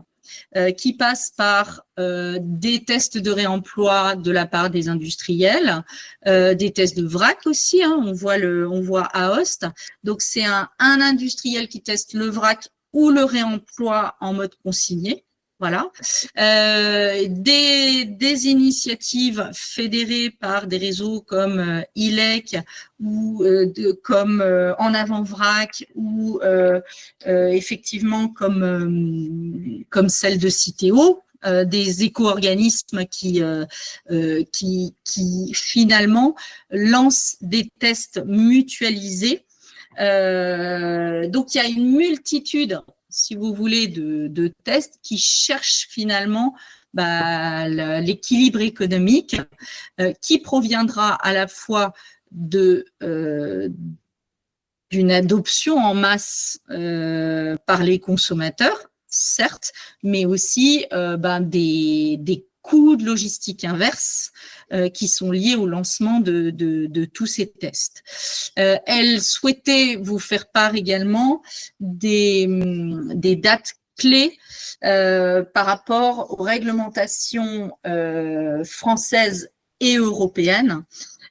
Qui passe par des tests de réemploi de la part des industriels, des tests de vrac aussi, hein, on voit Aoste. Donc, c'est un industriel qui teste le vrac ou le réemploi en mode consigné. Voilà. Des initiatives fédérées par des réseaux comme ILEC ou comme En Avant Vrac ou effectivement comme celle de Citeo, des éco-organismes qui finalement lancent des tests mutualisés. Donc, il y a une multitude. si vous voulez, de tests qui cherchent finalement l'équilibre économique qui proviendra à la fois d'une adoption en masse par les consommateurs, certes, mais aussi des coûts de logistique inverse qui sont liés au lancement de tous ces tests. Elle souhaitait vous faire part également des dates clés par rapport aux réglementations françaises et européennes.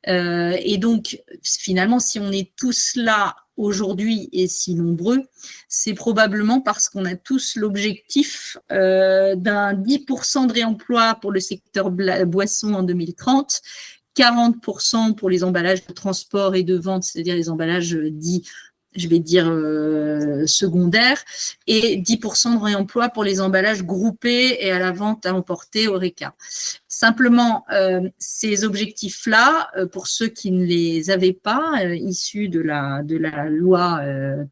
Et donc, finalement, si on est tous là aujourd'hui et si nombreux, c'est probablement parce qu'on a tous l'objectif d'un 10% de réemploi pour le secteur boisson en 2030, 40% pour les emballages de transport et de vente, c'est-à-dire les emballages dits, je vais dire, secondaires, et 10% de réemploi pour les emballages groupés et à la vente à emporter au RECA. Simplement, ces objectifs-là, pour ceux qui ne les avaient pas, issus de la loi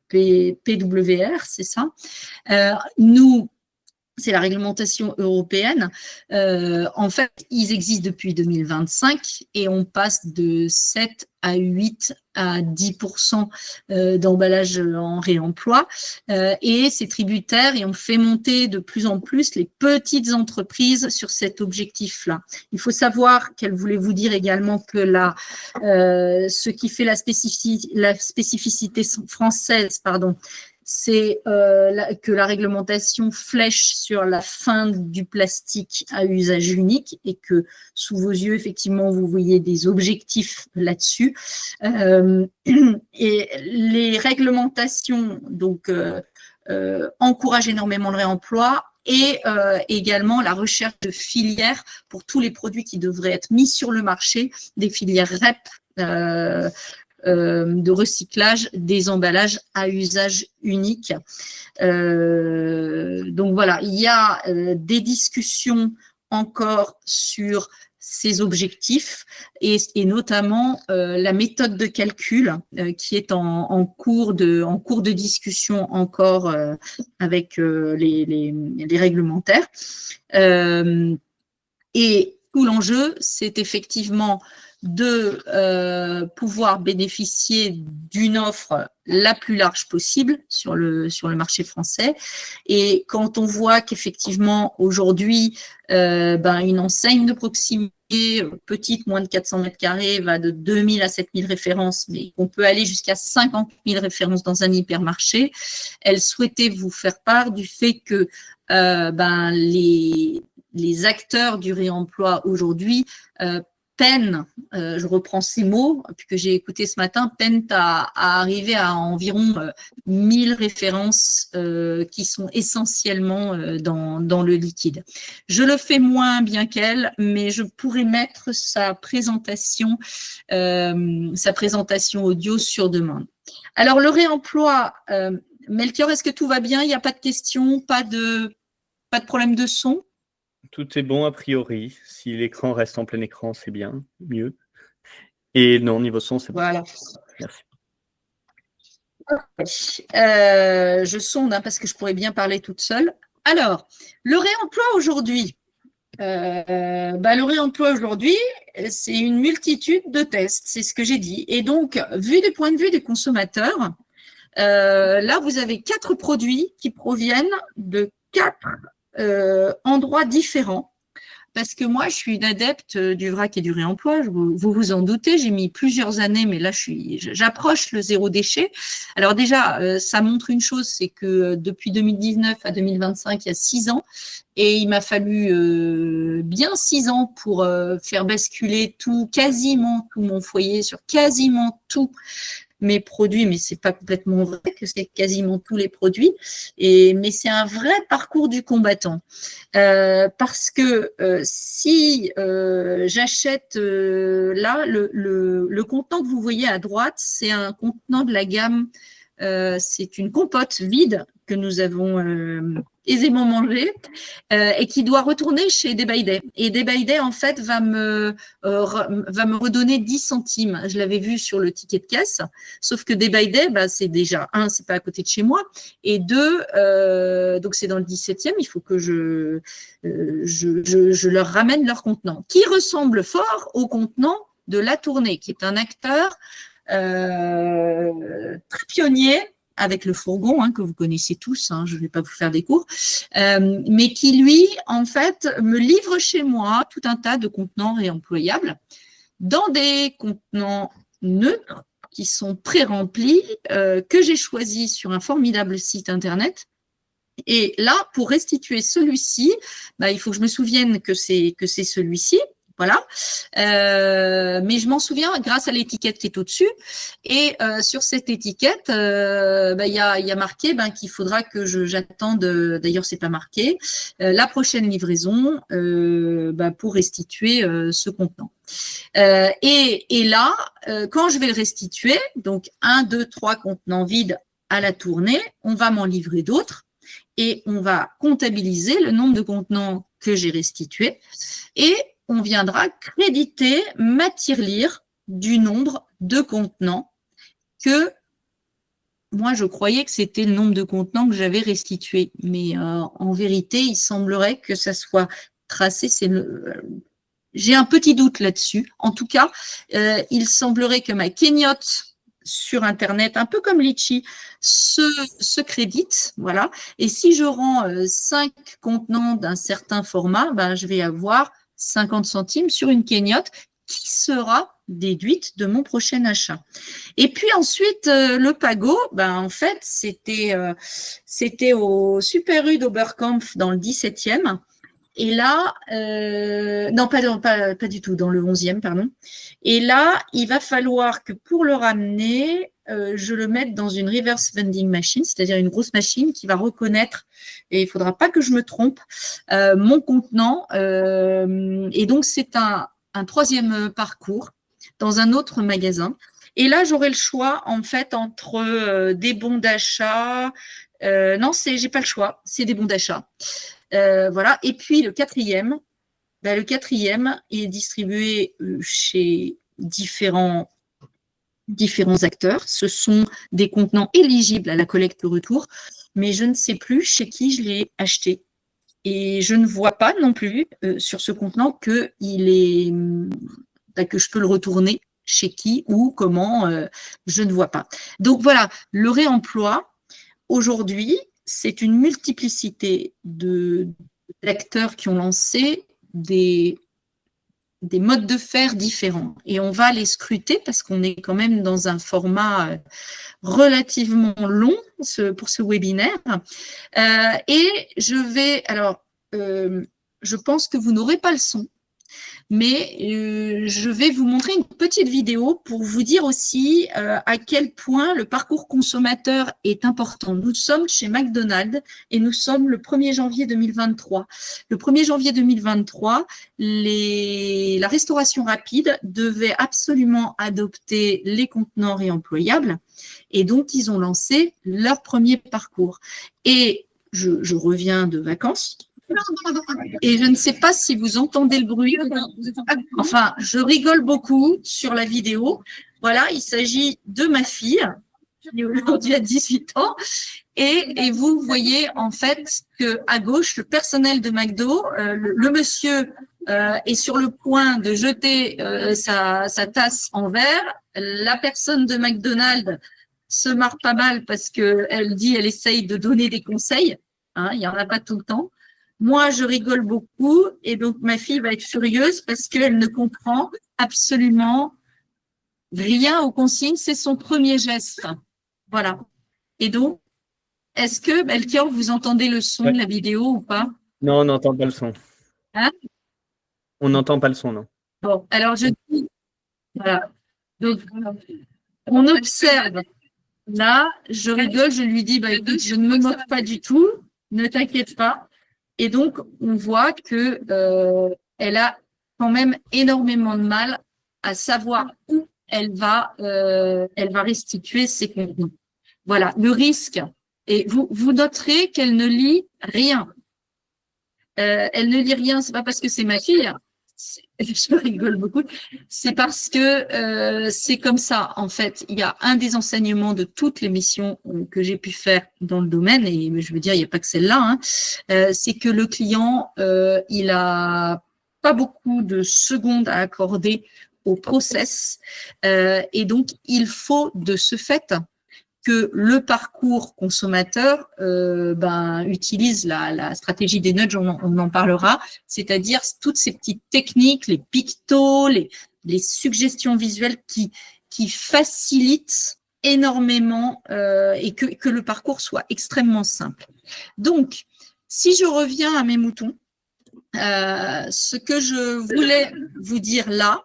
PWR, c'est ça, c'est la réglementation européenne. En fait, ils existent depuis 2025 et on passe de 7 à 8 à 10% d'emballage en réemploi. Et c'est tributaire et on fait monter de plus en plus les petites entreprises sur cet objectif-là. Il faut savoir qu'elle voulait vous dire également que ce qui fait la spécificité française, c'est que la réglementation flèche sur la fin du plastique à usage unique et que sous vos yeux, effectivement, vous voyez des objectifs là-dessus. Et les réglementations encouragent énormément le réemploi et également la recherche de filières pour tous les produits qui devraient être mis sur le marché, des filières REP, de recyclage des emballages à usage unique. Donc voilà, il y a des discussions encore sur ces objectifs et notamment la méthode de calcul qui est en cours de discussion encore avec les réglementaires. Et tout l'enjeu, c'est effectivement de pouvoir bénéficier d'une offre la plus large possible sur le marché français. Et quand on voit qu'effectivement, aujourd'hui, une enseigne de proximité petite, moins de 400 mètres carrés, va de 2000 à 7000 références, mais on peut aller jusqu'à 50 000 références dans un hypermarché, elle souhaitait vous faire part du fait que les acteurs du réemploi aujourd'hui peinent, je reprends ces mots que j'ai écoutés ce matin, peinent à arriver à environ 1000 références qui sont essentiellement dans le liquide. Je le fais moins bien qu'elle, mais je pourrais mettre sa présentation audio sur demande. Alors, le réemploi, Melchior, est-ce que tout va bien? Il n'y a pas de questions, pas de problème de son? Tout est bon a priori. Si l'écran reste en plein écran, c'est bien, mieux. Et non, niveau son, c'est bon. Voilà. Merci. Je sonde parce que je pourrais bien parler toute seule. Alors, le réemploi aujourd'hui. Le réemploi aujourd'hui, c'est une multitude de tests, c'est ce que j'ai dit. Et donc, vu du point de vue des consommateurs, là, vous avez 4 produits qui proviennent de 4 endroits différents. Parce que moi, je suis une adepte du vrac et du réemploi, vous vous en doutez, j'ai mis plusieurs années, mais là, j'approche le zéro déchet. Alors déjà, ça montre une chose, c'est que depuis 2019 à 2025, il y a 6 ans, et il m'a fallu bien 6 ans pour faire basculer quasiment tout mon foyer sur quasiment tout mes produits, mais c'est pas complètement vrai que c'est quasiment tous les produits, mais c'est un vrai parcours du combattant. Parce que si j'achète là, le contenant que vous voyez à droite, c'est un contenant de la gamme, c'est une compote vide que nous avons aisément mangé, et qui doit retourner chez Day by Day. Et Day by Day, en fait, va me redonner 10 centimes. Je l'avais vu sur le ticket de caisse, sauf que Day by Day, bah, c'est déjà, un, c'est pas à côté de chez moi, et deux, donc c'est dans le 17e, il faut que je leur ramène leur contenant, qui ressemble fort au contenant de La Tournée, qui est un acteur très pionnier, avec le fourgon, hein, que vous connaissez tous, hein, je ne vais pas vous faire des cours, mais qui, lui, en fait, me livre chez moi tout un tas de contenants réemployables dans des contenants neutres qui sont pré-remplis, que j'ai choisis sur un formidable site internet. Et là, pour restituer celui-ci, bah, il faut que je me souvienne que c'est celui-ci. Voilà, mais je m'en souviens grâce à l'étiquette qui est au-dessus. Et sur cette étiquette, y a marqué qu'il faudra que j'attende. D'ailleurs, c'est pas marqué. La prochaine livraison pour restituer ce contenant. Et là, quand je vais le restituer, donc 1, 2, 3 contenants vides à La Tournée, on va m'en livrer d'autres et on va comptabiliser le nombre de contenants que j'ai restitués et on viendra créditer ma tirelire du nombre de contenants que moi, je croyais que c'était le nombre de contenants que j'avais restitués. Mais en vérité, il semblerait que ça soit tracé. J'ai un petit doute là-dessus. En tout cas, il semblerait que ma cagnotte sur Internet, un peu comme Litchi, se crédite. Voilà. Et si je rends 5 contenants d'un certain format, je vais avoir 50 centimes sur une cagnotte qui sera déduite de mon prochain achat. Et puis ensuite, le Pago, en fait, c'était au Super U d'Oberkampf dans le 17e. Et là, non, pas du tout, dans le 11e, pardon. Et là, il va falloir que pour le ramener, je le mette dans une reverse vending machine, c'est-à-dire une grosse machine qui va reconnaître, et il ne faudra pas que je me trompe, mon contenant. Et donc, c'est un 3e parcours dans un autre magasin. Et là, j'aurai le choix, en fait, entre des bons d'achat. Non, j'ai pas le choix, c'est des bons d'achat. Voilà. Et puis, le 4e, le 4e est distribué chez différents acteurs. Ce sont des contenants éligibles à la collecte retour, mais je ne sais plus chez qui je l'ai acheté. Et je ne vois pas non plus sur ce contenant que je peux le retourner chez qui ou comment, je ne vois pas. Donc voilà, le réemploi, aujourd'hui, c'est une multiplicité d'acteurs qui ont lancé des modes de faire différents. Et on va les scruter parce qu'on est quand même dans un format relativement long pour ce webinaire. Et je vais, je pense que vous n'aurez pas le son, mais je vais vous montrer une petite vidéo pour vous dire aussi à quel point le parcours consommateur est important. Nous sommes chez McDonald's et nous sommes le 1er janvier 2023. Le 1er janvier 2023, la restauration rapide devait absolument adopter les contenants réemployables et donc ils ont lancé leur premier parcours. Et je reviens de vacances. Et je ne sais pas si vous entendez le bruit. Enfin, je rigole beaucoup sur la vidéo. Voilà, il s'agit de ma fille, qui aujourd'hui a 18 ans. Et vous voyez en fait qu'à gauche, le personnel de McDo, le monsieur est sur le point de jeter sa tasse en verre. La personne de McDonald's se marre pas mal parce qu'elle essaye de donner des conseils. Hein, il n'y en a pas tout le temps. Moi, je rigole beaucoup et donc ma fille va être furieuse parce qu'elle ne comprend absolument rien aux consignes. C'est son premier geste. Voilà. Et donc, est-ce que, Melchior, vous entendez le son de la vidéo ou pas? Non, on n'entend pas le son. Hein? On n'entend pas le son, non. Bon, alors je dis, voilà. Donc, on observe. Là, je rigole, je lui dis, écoute, je ne me moque pas du tout, ne t'inquiète pas. Et donc, on voit que elle a quand même énormément de mal à savoir où elle va restituer ses contenus. Voilà, le risque Et vous noterez qu'elle ne lit rien. Elle ne lit rien, c'est pas parce que c'est ma fille, hein. Je rigole beaucoup, c'est parce que c'est comme ça, en fait. Il y a un des enseignements de toutes les missions que j'ai pu faire dans le domaine, et je veux dire, il n'y a pas que celle-là, hein, c'est que le client, il a pas beaucoup de secondes à accorder au process, et donc il faut de ce fait que le parcours consommateur utilise la stratégie des nudges, on en parlera, c'est-à-dire toutes ces petites techniques, les pictos, les suggestions visuelles qui facilitent énormément et que le parcours soit extrêmement simple. Donc, si je reviens à mes moutons, ce que je voulais vous dire là,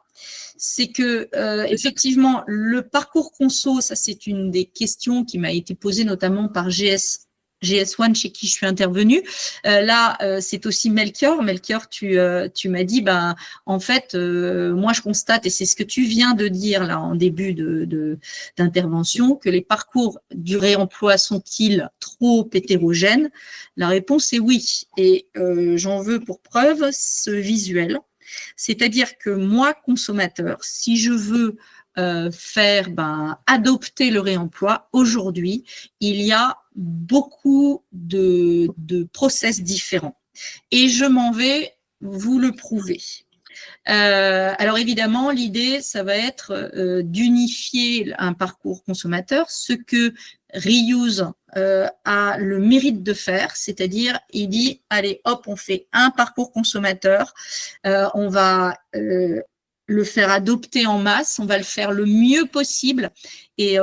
c'est que effectivement le parcours conso, ça c'est une des questions qui m'a été posée notamment par GS1 chez qui je suis intervenue. Là, c'est aussi Melchior. Melchior, tu m'as dit, en fait, moi je constate, et c'est ce que tu viens de dire là en début d'intervention, que les parcours du réemploi sont-ils trop hétérogènes? La réponse est oui. Et j'en veux pour preuve ce visuel. C'est-à-dire que moi, consommateur, si je veux faire adopter le réemploi, aujourd'hui, il y a beaucoup de process différents. Et je m'en vais vous le prouver. Alors évidemment, l'idée, ça va être d'unifier un parcours consommateur, ce que Reuse a le mérite de faire, c'est-à-dire il dit, allez hop, on fait un parcours consommateur, on va le faire adopter en masse, on va le faire le mieux possible, et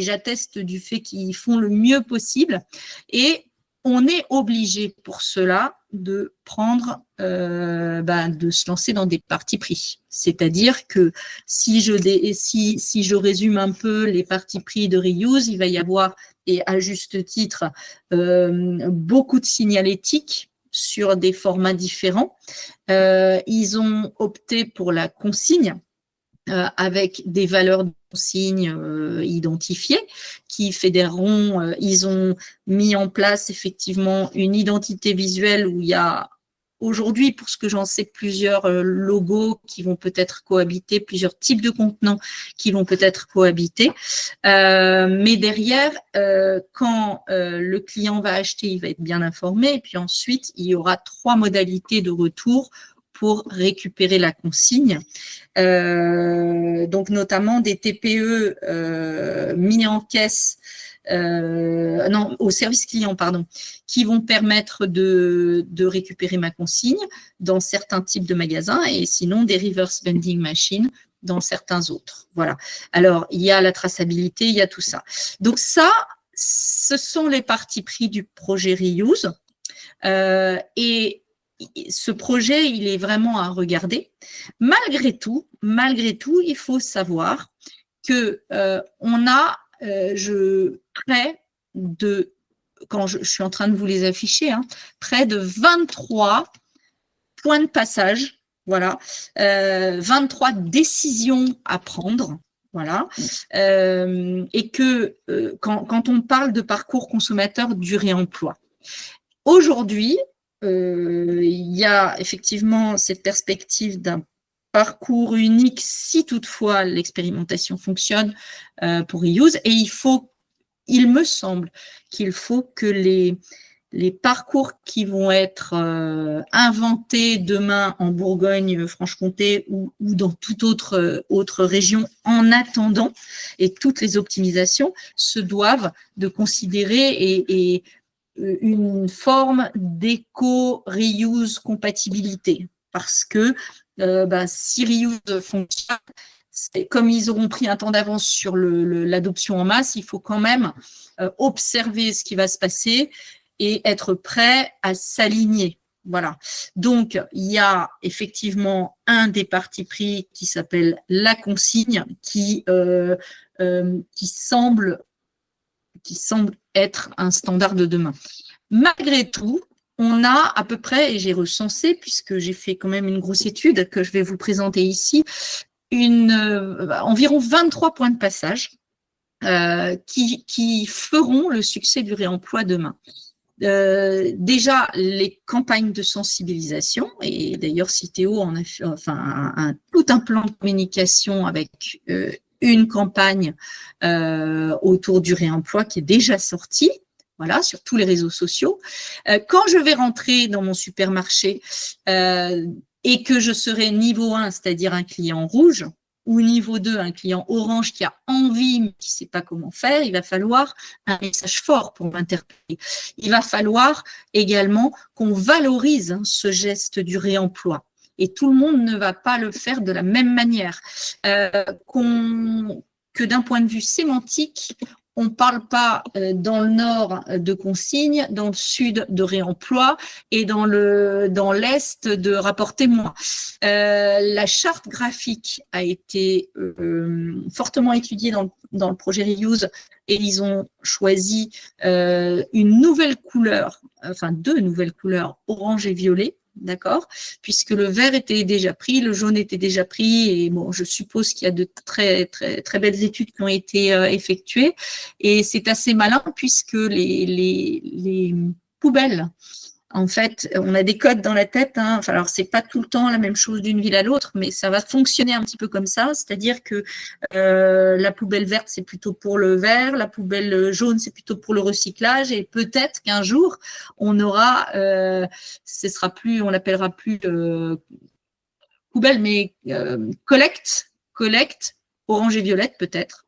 j'atteste du fait qu'ils font le mieux possible, et on est obligé pour cela de prendre, de se lancer dans des partis pris. C'est-à-dire que si je résume un peu les partis pris de Reuse, il va y avoir, et à juste titre, beaucoup de signalétique sur des formats différents. Ils ont opté pour la consigne, avec des valeurs de consigne identifiées qui fédéreront, ils ont mis en place effectivement une identité visuelle où il y a aujourd'hui, pour ce que j'en sais, plusieurs logos qui vont peut-être cohabiter, plusieurs types de contenants qui vont peut-être cohabiter. Mais derrière, quand le client va acheter, il va être bien informé. Et puis ensuite, il y aura 3 modalités de retour pour récupérer la consigne. Donc notamment des TPE mis en caisse, au service client, pardon, qui vont permettre de récupérer ma consigne dans certains types de magasins, et sinon des reverse vending machines dans certains autres. Voilà. Alors, il y a la traçabilité, il y a tout ça. Donc ça, ce sont les parties pris du projet Reuse. Et ce projet, il est vraiment à regarder. Malgré tout, il faut savoir que on a, quand je suis en train de vous les afficher, près de 23 points de passage, voilà, 23 décisions à prendre. Voilà, et que quand on parle de parcours consommateur du réemploi, aujourd'hui, il y a effectivement cette perspective d'un parcours unique si toutefois l'expérimentation fonctionne pour Reuse, et il me semble qu'il faut que les parcours qui vont être inventés demain en Bourgogne-Franche-Comté ou dans toute autre région en attendant, et toutes les optimisations se doivent de considérer et une forme d'éco-reuse compatibilité, parce que si Reuse fonctionne, comme ils auront pris un temps d'avance sur l'adoption en masse, il faut quand même observer ce qui va se passer et être prêt à s'aligner. Voilà. Donc, il y a effectivement un des partis pris qui s'appelle la consigne, qui semble être un standard de demain. Malgré tout, on a à peu près, et j'ai recensé, puisque j'ai fait quand même une grosse étude que je vais vous présenter ici, environ 23 points de passage qui feront le succès du réemploi demain. Déjà, les campagnes de sensibilisation, et d'ailleurs Citeo en a fait tout un plan de communication avec une campagne autour du réemploi qui est déjà sortie, voilà, sur tous les réseaux sociaux. Quand je vais rentrer dans mon supermarché et que je serai niveau 1, c'est-à-dire un client rouge, ou niveau 2, un client orange qui a envie mais qui ne sait pas comment faire, il va falloir un message fort pour m'interpeller. Il va falloir également qu'on valorise ce geste du réemploi. Et tout le monde ne va pas le faire de la même manière. Que d'un point de vue sémantique, on ne parle pas dans le nord de consigne, dans le sud de réemploi et dans l'est de rapportez-moi. La charte graphique a été fortement étudiée dans le projet Reuse et ils ont choisi une nouvelle couleur, enfin 2 nouvelles couleurs, orange et violet. D'accord, puisque le vert était déjà pris, le jaune était déjà pris, et bon, je suppose qu'il y a de très belles études qui ont été effectuées, et c'est assez malin puisque les poubelles, en fait, on a des codes dans la tête, hein. Enfin, alors c'est pas tout le temps la même chose d'une ville à l'autre, mais ça va fonctionner un petit peu comme ça, c'est-à-dire que la poubelle verte c'est plutôt pour le verre, la poubelle jaune c'est plutôt pour le recyclage, et peut-être qu'un jour on aura, ce sera plus, on l'appellera plus poubelle, mais collecte, orange et violette peut-être.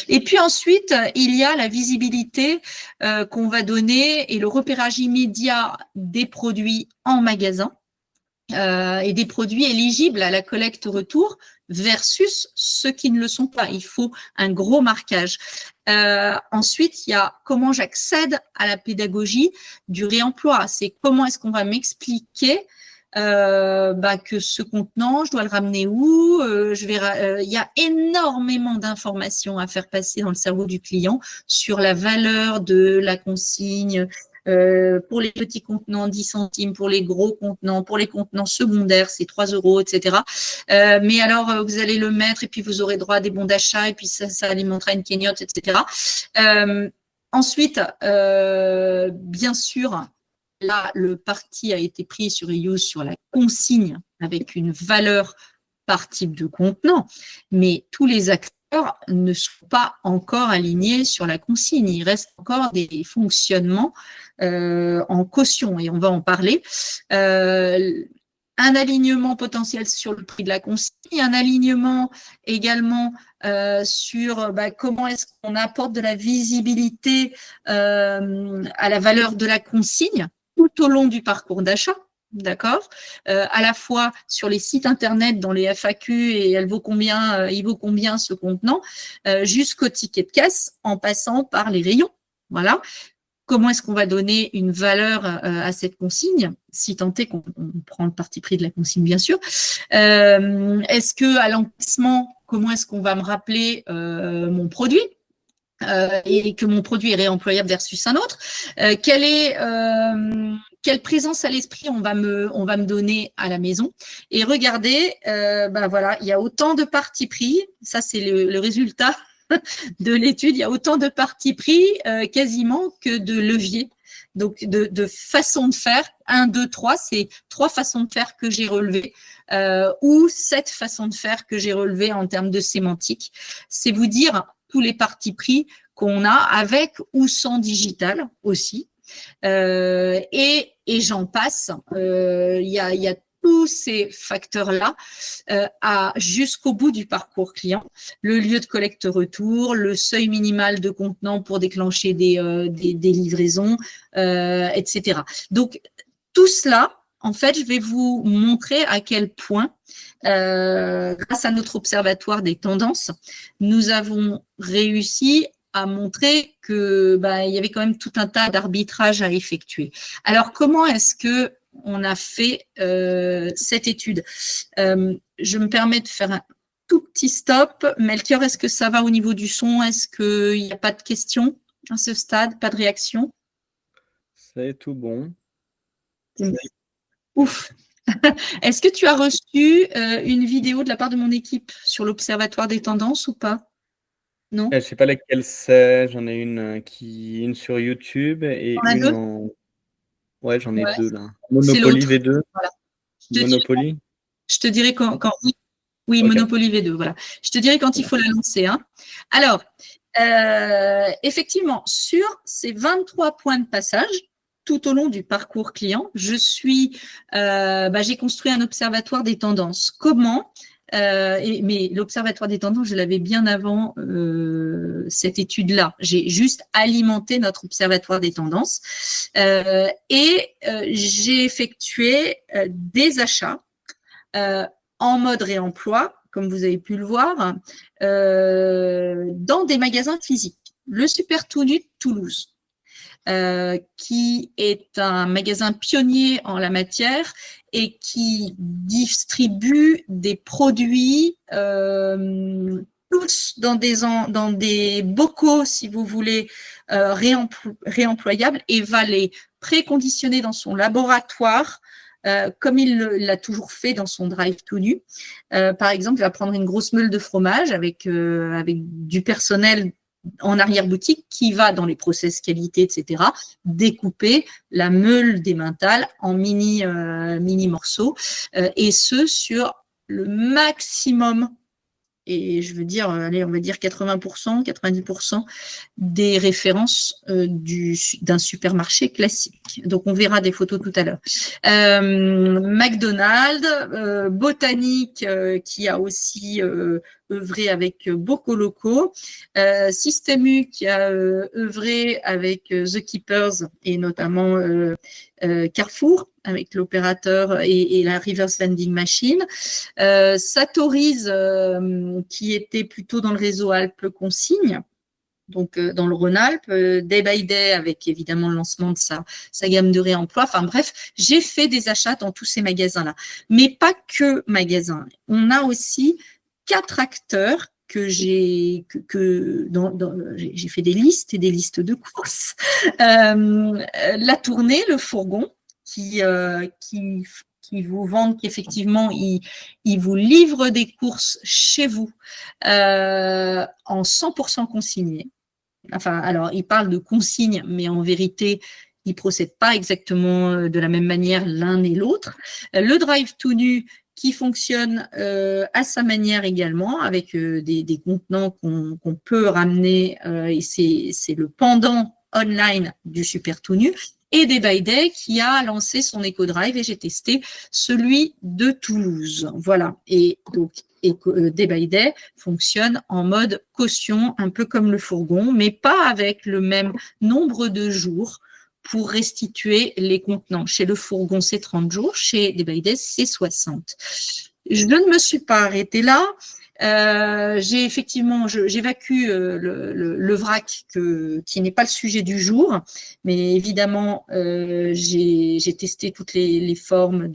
Et puis ensuite, il y a la visibilité qu'on va donner et le repérage immédiat des produits en magasin et des produits éligibles à la collecte retour versus ceux qui ne le sont pas. Il faut un gros marquage. Ensuite, il y a comment j'accède à la pédagogie du réemploi. C'est comment est-ce qu'on va m'expliquer que ce contenant, je dois le ramener où, il y a énormément d'informations à faire passer dans le cerveau du client sur la valeur de la consigne, pour les petits contenants 10 centimes, pour les gros contenants, pour les contenants secondaires c'est 3 €, etc. Mais alors vous allez le mettre et puis vous aurez droit à des bons d'achat et puis ça alimentera une cagnotte, etc. Ensuite, bien sûr, là, le parti a été pris sur Reuse sur la consigne avec une valeur par type de contenant, mais tous les acteurs ne sont pas encore alignés sur la consigne. Il reste encore des fonctionnements en caution et on va en parler. Un alignement potentiel sur le prix de la consigne, un alignement également sur comment est-ce qu'on apporte de la visibilité à la valeur de la consigne tout au long du parcours d'achat, d'accord, à la fois sur les sites internet, dans les FAQ, et il vaut combien ce contenant, jusqu'au ticket de caisse, en passant par les rayons. Voilà. Comment est-ce qu'on va donner une valeur à cette consigne, si tant est qu'on prend le parti pris de la consigne, bien sûr. Est-ce que à l'encaissement, comment est-ce qu'on va me rappeler mon produit et que mon produit est réemployable versus un autre, quelle présence à l'esprit on va me donner à la maison. Et regardez, voilà, il y a autant de partis pris, ça c'est le résultat de l'étude, il y a autant de partis pris quasiment que de leviers. Donc, de façons de faire, 1, 2, 3, c'est 3 façons de faire que j'ai relevées, ou 7 façons de faire que j'ai relevées en termes de sémantique. C'est vous dire tous les partis pris qu'on a avec ou sans digital aussi. Et j'en passe. Il y a tous ces facteurs-là jusqu'au bout du parcours client. Le lieu de collecte-retour, le seuil minimal de contenants pour déclencher des livraisons, etc. Donc, tout cela, en fait, je vais vous montrer à quel point, grâce à notre observatoire des tendances, nous avons réussi à montrer que il y avait quand même tout un tas d'arbitrages à effectuer. Alors, comment est-ce que on a fait cette étude? Je me permets de faire un tout petit stop. Melchior, est-ce que ça va au niveau du son? Est-ce qu'il n'y a pas de questions à ce stade? Pas de réaction? C'est tout bon. Ouf. Est-ce que tu as reçu une vidéo de la part de mon équipe sur l'Observatoire des tendances ou pas? Non? Je sais pas laquelle c'est. J'en ai une sur YouTube et On a une deux? en. Ouais, j'en ai Ouais. deux là. C'est Monopoly l'autre. V2. Voilà. Monopoly. Je te dirai oui, Ok. Monopoly V2, voilà. Je te dirai quand il faut la lancer, hein. Alors, effectivement, sur ces 23 points de passage, tout au long du parcours client, j'ai construit un observatoire des tendances. Comment mais l'observatoire des tendances, je l'avais bien avant cette étude-là. J'ai juste alimenté notre observatoire des tendances j'ai effectué des achats en mode réemploi, comme vous avez pu le voir, dans des magasins physiques. Le Super Tout Nu de Toulouse, qui est un magasin pionnier en la matière et qui distribue des produits tous dans des bocaux, si vous voulez, réemployables, et va les préconditionner dans son laboratoire comme il l'a toujours fait dans son drive tout nu. Par exemple, il va prendre une grosse meule de fromage avec du personnel en arrière-boutique qui va dans les process qualité, etc., découper la meule d'emmental en mini morceaux, et ce sur le maximum, et je veux dire, allez, on va dire 80%, 90% des références d'un supermarché classique. Donc, on verra des photos tout à l'heure. McDonald's, Botanique, qui a aussi œuvré avec Bocoloco, Système U, qui a œuvré avec The Keepers et notamment Carrefour, avec l'opérateur et la reverse vending machine. Satori's, qui était plutôt dans le réseau Alpes Consigne, donc dans le Rhône-Alpes, Day by Day, avec évidemment le lancement de sa gamme de réemploi. Enfin bref, j'ai fait des achats dans tous ces magasins-là. Mais pas que magasins. On a aussi 4 acteurs que j'ai fait des listes et des listes de courses. La tournée, le fourgon, qui vous vendent qu'effectivement, ils vous livrent des courses chez vous en 100% consigné. Enfin, alors, ils parlent de consigne, mais en vérité, ils ne procèdent pas exactement de la même manière l'un et l'autre. Le drive tout nu, qui fonctionne à sa manière également, avec des contenants qu'on peut ramener, et c'est le pendant online du Super Tout Nu, et Day by Day qui a lancé son EcoDrive, et j'ai testé celui de Toulouse. Voilà, et donc Day by Day fonctionne en mode caution, un peu comme le fourgon, mais pas avec le même nombre de jours pour restituer les contenants. Chez le fourgon, c'est 30 jours, chez Day by Day, c'est 60. Je ne me suis pas arrêtée là. J'évacue le vrac qui n'est pas le sujet du jour, mais évidemment, j'ai testé toutes les formes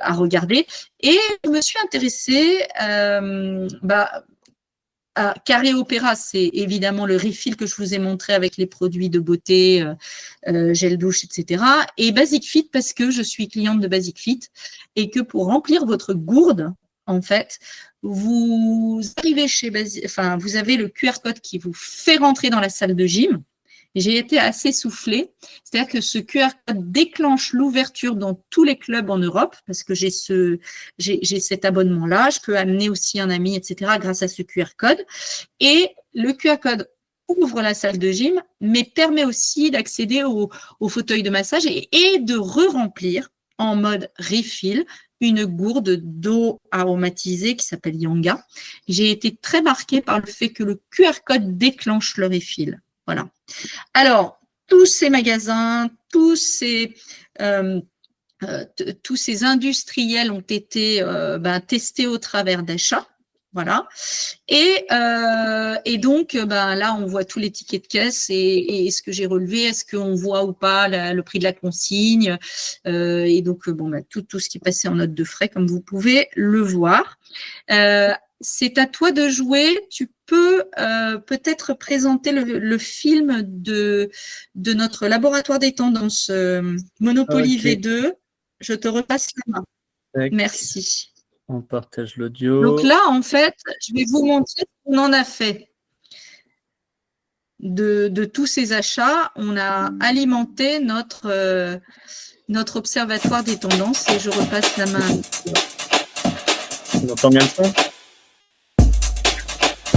à regarder, et je me suis intéressée Carré Opéra, c'est évidemment le refill que je vous ai montré avec les produits de beauté, gel douche, etc. Et Basic Fit, parce que je suis cliente de Basic Fit, et que pour remplir votre gourde, en fait, vous arrivez vous avez le QR code qui vous fait rentrer dans la salle de gym. J'ai été assez soufflée, c'est-à-dire que ce QR code déclenche l'ouverture dans tous les clubs en Europe, parce que j'ai cet abonnement-là, je peux amener aussi un ami, etc., grâce à ce QR code. Et le QR code ouvre la salle de gym, mais permet aussi d'accéder au fauteuil de massage et de re-remplir en mode refill une gourde d'eau aromatisée qui s'appelle Yanga. J'ai été très marquée par le fait que le QR code déclenche le refill. Voilà. Alors, tous ces magasins, tous ces industriels ont été testés au travers d'achats. Voilà. Et donc, là, on voit tous les tickets de caisse et ce que j'ai relevé, est-ce qu'on voit ou pas le prix de la consigne, et donc, tout ce qui est passé en note de frais, comme vous pouvez le voir. C'est à toi de jouer. Tu peux peut-être présenter le film de notre laboratoire des tendances Monopoly Okay. V2. Je te repasse la main. Tac. Merci. On partage l'audio. Donc là, en fait, je vais vous montrer ce qu'on en a fait. De tous ces achats, on a alimenté notre observatoire des tendances et je repasse la main. On entend bien le son?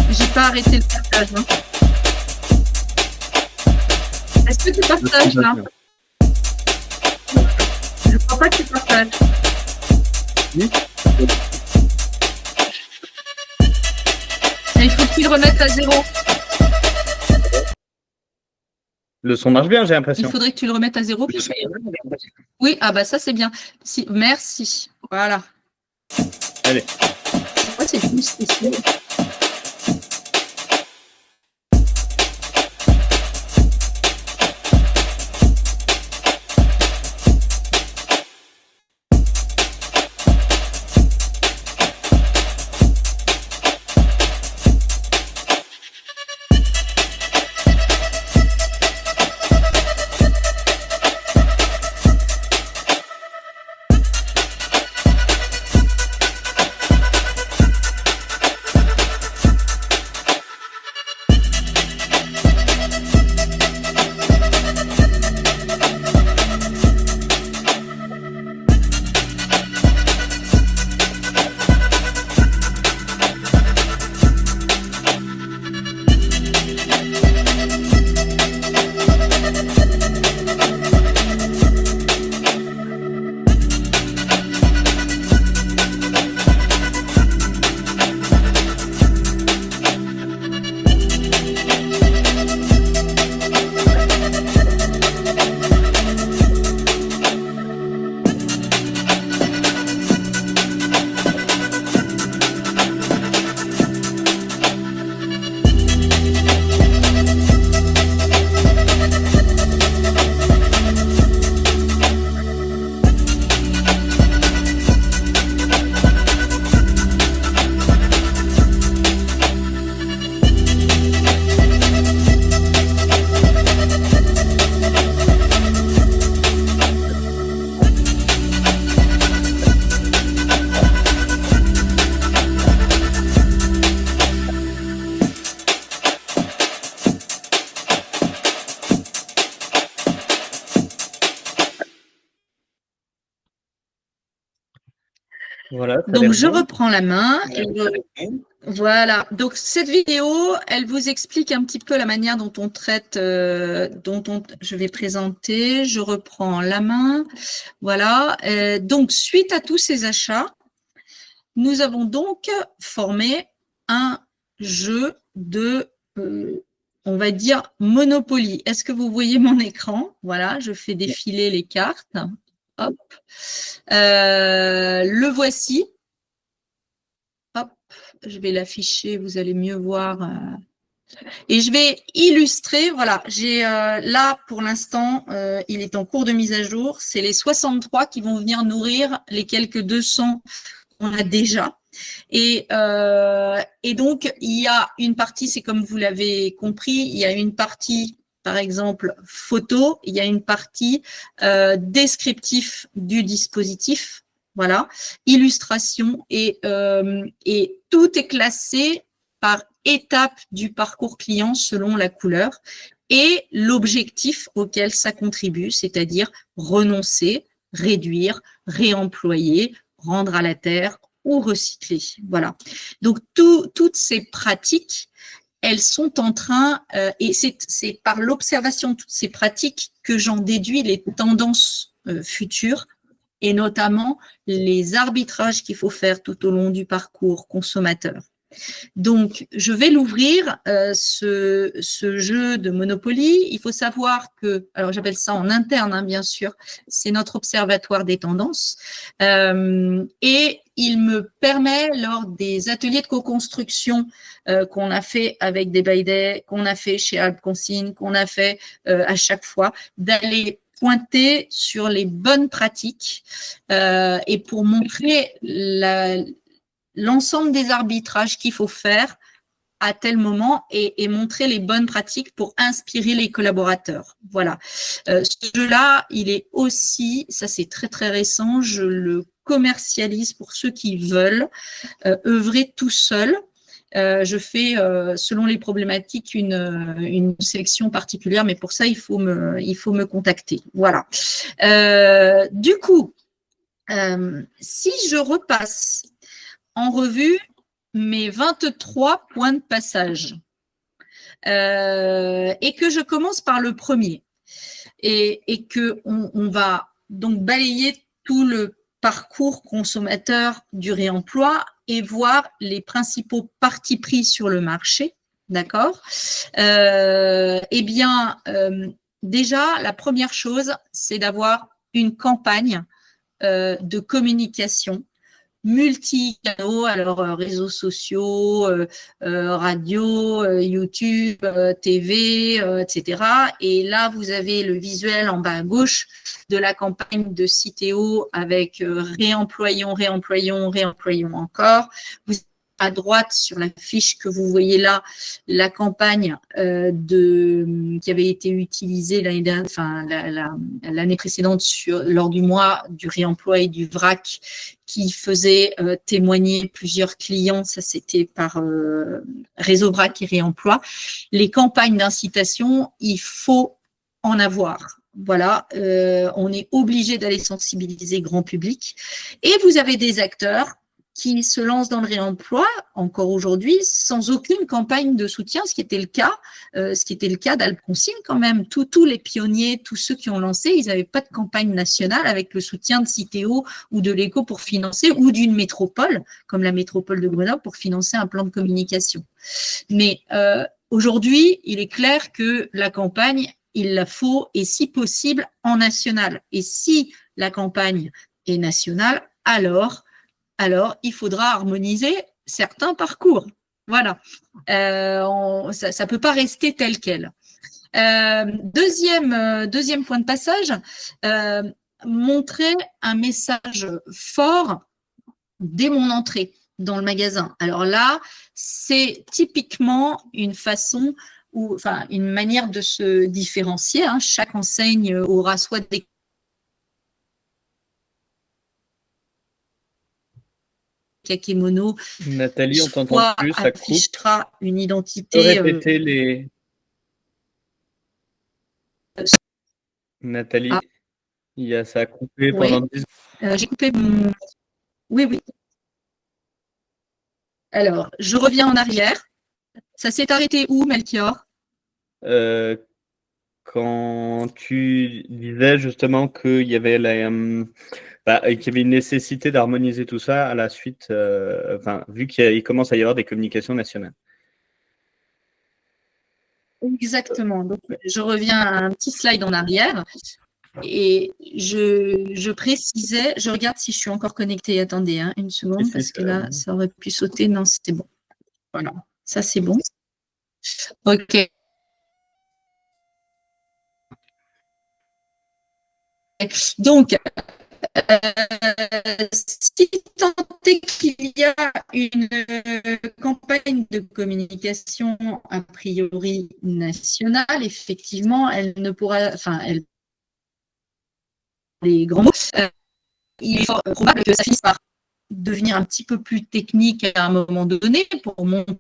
J'ai pas arrêté le partage. Hein. Est-ce que tu partages là? Je crois pas que tu partages. Oui. Il faut que tu le remettes à 0. Le son marche bien, j'ai Il l'impression. faudrait que tu le remettes à 0. Oui, ah bah ça c'est bien. Si, merci. Voilà. Allez. Pourquoi c'est plus ici? Voilà, Donc, je reprends la main. Voilà. Donc, cette vidéo, elle vous explique un petit peu la manière dont on traite, je vais présenter. Je reprends la main. Voilà. Donc, suite à tous ces achats, nous avons donc formé un jeu de, on va dire, Monopoly. Est-ce que vous voyez mon écran? Voilà, je fais défiler les cartes. Hop. Le voici. Hop, je vais l'afficher, vous allez mieux voir. Et je vais illustrer, voilà, j'ai là pour l'instant, il est en cours de mise à jour, c'est les 63 qui vont venir nourrir les quelques 200 qu'on a déjà. Et donc, il y a une partie, c'est comme vous l'avez compris, il y a une partie, par exemple, photo, il y a une partie descriptif du dispositif, voilà, illustration, et tout est classé par étape du parcours client selon la couleur et l'objectif auquel ça contribue, c'est-à-dire renoncer, réduire, réemployer, rendre à la terre ou recycler. Voilà. Donc, toutes ces pratiques, elles sont en train, et c'est par l'observation de toutes ces pratiques que j'en déduis les tendances futures, et notamment les arbitrages qu'il faut faire tout au long du parcours consommateur. Donc, je vais l'ouvrir, ce jeu de Monopoly. Il faut savoir que, alors j'appelle ça en interne, hein, bien sûr, c'est notre observatoire des tendances. Et il me permet, lors des ateliers de co-construction qu'on a fait avec des by day, qu'on a fait chez Alpconsigne, qu'on a fait à chaque fois, d'aller pointer sur les bonnes pratiques et pour montrer l'ensemble des arbitrages qu'il faut faire à tel moment et montrer les bonnes pratiques pour inspirer les collaborateurs. Voilà. Ce jeu-là, il est aussi, ça c'est très très récent, je le commercialise pour ceux qui veulent œuvrer tout seul. Je fais, selon les problématiques, une sélection particulière, mais pour ça, il faut me contacter. Voilà. Du coup, si je repasse en revue mes 23 points de passage et que je commence par le premier et que on va donc balayer tout le parcours consommateur du réemploi et voir les principaux partis pris sur le marché, d'accord? Eh bien, déjà, la première chose, c'est d'avoir une campagne de communication multi-canaux, alors réseaux sociaux, radio, YouTube, TV, etc. Et là, vous avez le visuel en bas à gauche de la campagne de Citeo avec réemployons, réemployons, réemployons encore. Vous à droite, sur la fiche que vous voyez là, la campagne qui avait été utilisée l'année précédente lors du mois du réemploi et du VRAC, qui faisait témoigner plusieurs clients. Ça, c'était par Réseau VRAC et Réemploi. Les campagnes d'incitation, il faut en avoir. Voilà, on est obligé d'aller sensibiliser grand public. Et vous avez des acteurs qui se lancent dans le réemploi encore aujourd'hui sans aucune campagne de soutien, ce qui était le cas d'Alpconsigne quand même. Tous les pionniers, tous ceux qui ont lancé, ils n'avaient pas de campagne nationale avec le soutien de Citeo ou de l'ECO pour financer, ou d'une métropole, comme la métropole de Grenoble, pour financer un plan de communication. Mais aujourd'hui, il est clair que la campagne, il la faut, et si possible, en national. Et si la campagne est nationale, alors il faudra harmoniser certains parcours. Voilà. Ça ne peut pas rester tel quel. Deuxième point de passage, montrer un message fort dès mon entrée dans le magasin. Alors là, c'est typiquement une façon une manière de se différencier. Hein. Chaque enseigne aura soit des kakémono. Nathalie, on t'entend plus, ça coupe. Affichera une identité. Tu peux répéter les... Nathalie, ça a coupé pendant 10 secondes. J'ai coupé mon... Oui. Alors, je reviens en arrière. Ça s'est arrêté où, Melchior? Quand tu disais justement qu'il y avait qu'il y avait une nécessité d'harmoniser tout ça à la suite, vu qu'il commence à y avoir des communications nationales. Exactement. Donc, je reviens à un petit slide en arrière et je précisais, je regarde si je suis encore connectée. Attendez une seconde, parce que là, ça aurait pu sauter. Non, c'était bon. Voilà, ça c'est bon. OK. Donc, si tant est qu'il y a une campagne de communication a priori nationale, effectivement, elle ne pourra, les grands mots, il est fort probable que ça finisse par devenir un petit peu plus technique à un moment donné pour montrer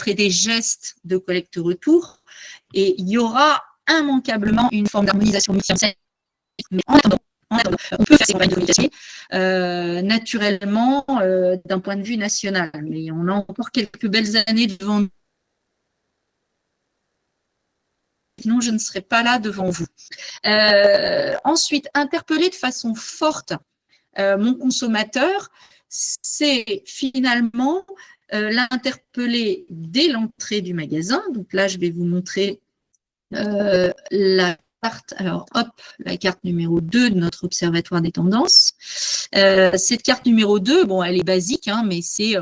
des gestes de collecte-retour, et il y aura immanquablement une forme d'harmonisation multi-enseigne. Mais en attendant, on peut faire ces campagnes de communication naturellement d'un point de vue national, mais on a encore quelques belles années devant nous. Sinon, je ne serai pas là devant vous. Ensuite, interpeller de façon forte mon consommateur, c'est finalement l'interpeller dès l'entrée du magasin. Donc là, je vais vous montrer la carte. Alors, hop, la carte numéro 2 de notre observatoire des tendances. Cette carte numéro 2, bon, elle est basique, hein, mais c'est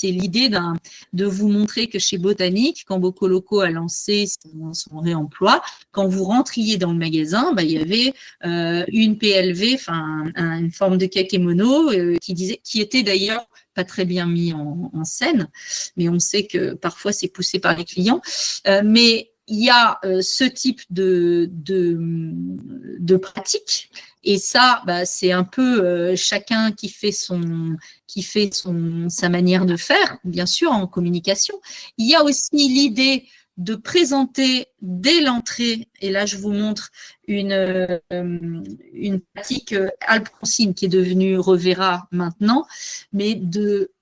l'idée de vous montrer que chez Botanique, quand Bocoloco a lancé son réemploi, quand vous rentriez dans le magasin, il y avait une PLV, enfin une forme de kakémono qui était d'ailleurs pas très bien mis en scène, mais on sait que parfois c'est poussé par les clients. Mais il y a ce type de pratique, et ça, c'est un peu chacun qui fait sa manière de faire, bien sûr, en communication. Il y a aussi l'idée de présenter dès l'entrée, et là je vous montre une pratique Alpronsine qui est devenue Revera maintenant, mais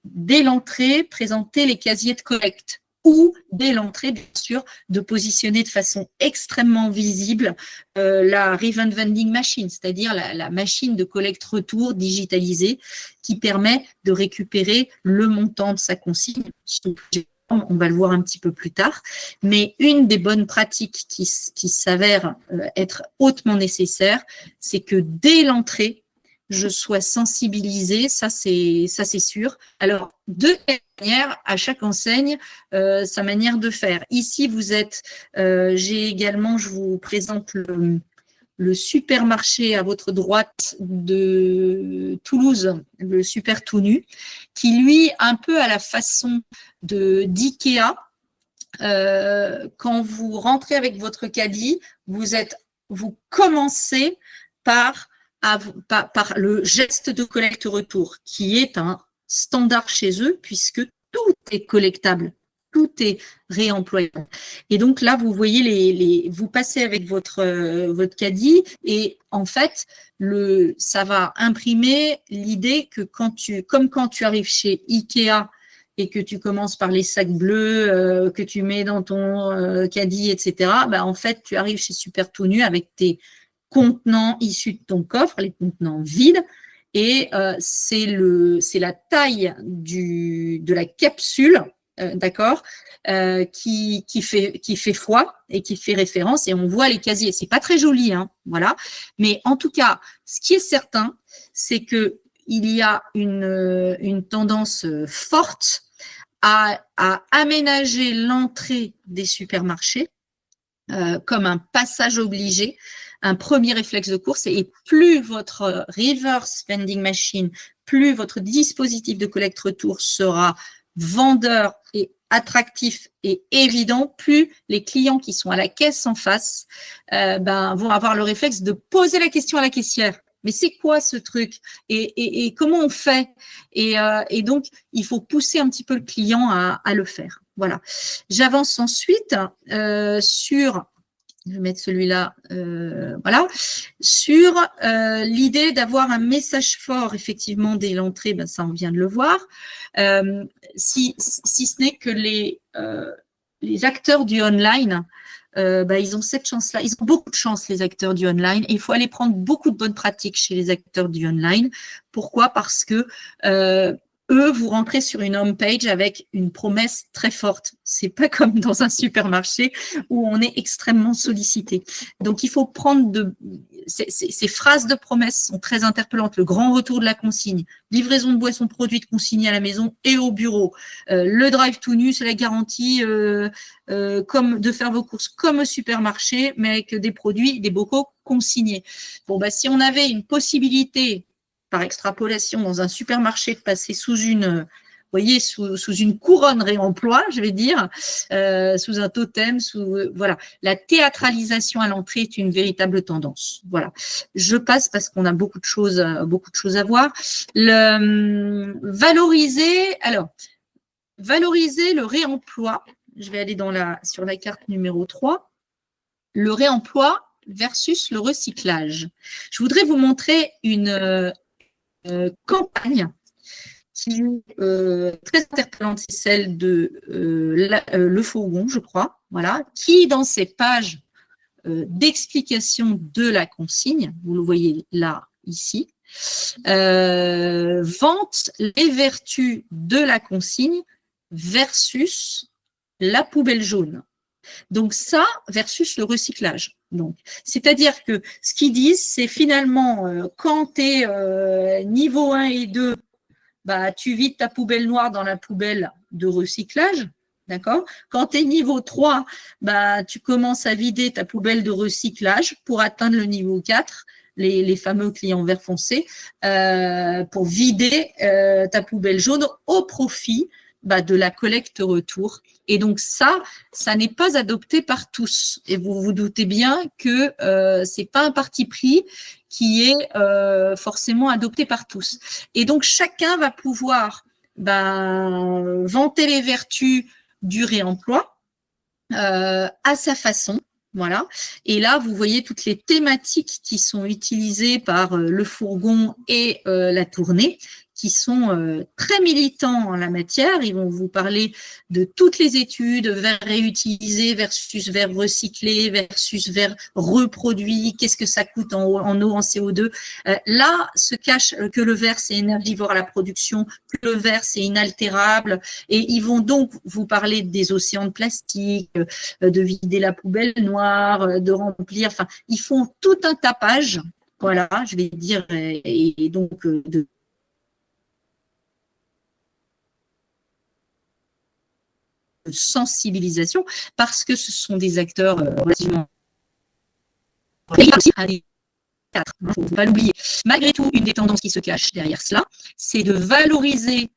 dès l'entrée, présenter les casiers de collecte, ou dès l'entrée, bien sûr, de positionner de façon extrêmement visible la Riven Vending Machine, c'est-à-dire la machine de collecte-retour digitalisée qui permet de récupérer le montant de sa consigne. On va le voir un petit peu plus tard, mais une des bonnes pratiques qui s'avère être hautement nécessaire, c'est que dès l'entrée, je sois sensibilisée, ça c'est sûr. Alors, de quelle manière, à chaque enseigne, sa manière de faire. Ici, vous êtes, j'ai également, je vous présente le supermarché à votre droite de Toulouse, le Super Tout Nu, qui lui, un peu à la façon d'IKEA, quand vous rentrez avec votre caddie, vous commencez par le geste de collecte-retour, qui est un standard chez eux, puisque tout est collectable, tout est réemployable. Et donc là, vous voyez, vous passez avec votre caddie, et en fait, ça va imprimer l'idée que comme quand tu arrives chez Ikea et que tu commences par les sacs bleus que tu mets dans ton caddie, etc., en fait, tu arrives chez Super Tout Nu avec tes contenants issus de ton coffre, les contenants vides, et c'est la taille de la capsule, d'accord, qui fait foi et qui fait référence, et on voit les casiers. C'est pas très joli, hein, voilà. Mais en tout cas, ce qui est certain, c'est que il y a une tendance forte à aménager l'entrée des supermarchés comme un passage obligé, un premier réflexe de course, et plus votre reverse vending machine, plus votre dispositif de collecte-retour sera vendeur et attractif et évident, plus les clients qui sont à la caisse en face vont avoir le réflexe de poser la question à la caissière. Mais c'est quoi ce truc, et comment on fait, et donc il faut pousser un petit peu le client à le faire. Voilà. J'avance ensuite sur, je vais mettre celui-là, voilà, sur l'idée d'avoir un message fort, effectivement, dès l'entrée, ça on vient de le voir, si ce n'est que les acteurs du online, ils ont cette chance-là, ils ont beaucoup de chance, les acteurs du online, et il faut aller prendre beaucoup de bonnes pratiques chez les acteurs du online. Pourquoi? Parce que eux, vous rentrez sur une home page avec une promesse très forte. C'est pas comme dans un supermarché où on est extrêmement sollicité. Donc, il faut prendre ces phrases de promesse sont très interpellantes. Le grand retour de la consigne, livraison de boissons produites consignées à la maison et au bureau. Le drive tout nu, c'est la garantie comme de faire vos courses comme au supermarché, mais avec des produits, des bocaux consignés. Bon, si on avait une possibilité, par extrapolation, dans un supermarché, de passer sous une couronne réemploi, je vais dire, sous un totem, voilà. La théâtralisation à l'entrée est une véritable tendance. Voilà. Je passe parce qu'on a beaucoup de choses à voir. Valoriser le réemploi. Je vais aller sur la carte numéro 3. Le réemploi versus le recyclage. Je voudrais vous montrer une campagne qui est très interpellante, c'est celle de Le Fourgon, je crois, voilà, qui, dans ses pages d'explication de la consigne, vous le voyez là, ici, vante les vertus de la consigne versus la poubelle jaune. Donc ça, versus le recyclage. Donc, c'est-à-dire que ce qu'ils disent, c'est finalement, quand tu es niveau 1 et 2, bah, tu vides ta poubelle noire dans la poubelle de recyclage. D'accord? Quand tu es niveau 3, bah, tu commences à vider ta poubelle de recyclage pour atteindre le niveau 4, les fameux clients vert foncé, pour vider ta poubelle jaune au profit bah, de la collecte retour. Et donc ça n'est pas adopté par tous. Et vous vous doutez bien que c'est pas un parti pris qui est forcément adopté par tous. Et donc chacun va pouvoir ben, vanter les vertus du réemploi à sa façon. Voilà. Et là, vous voyez toutes les thématiques qui sont utilisées par le fourgon et la tournée, qui sont très militants en la matière. Ils vont vous parler de toutes les études, verre réutilisé versus verre recyclé versus verre reproduit, qu'est-ce que ça coûte en eau, en CO2. Là se cache que le verre, c'est énergivore à la production, que le verre, c'est inaltérable. Et ils vont donc vous parler des océans de plastique, de vider la poubelle noire, de remplir. Enfin, ils font tout un tapage, voilà, je vais dire, et donc de sensibilisation, parce que ce sont des acteurs relativement il ne faut pas l'oublier. Malgré tout, une des tendances qui se cache derrière cela, c'est de valoriser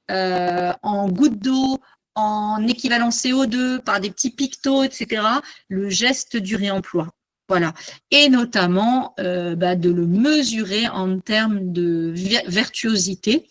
en gouttes d'eau, en équivalent CO2, par des petits pictos, etc., le geste du réemploi. Voilà. Et notamment de le mesurer en termes de virtuosité.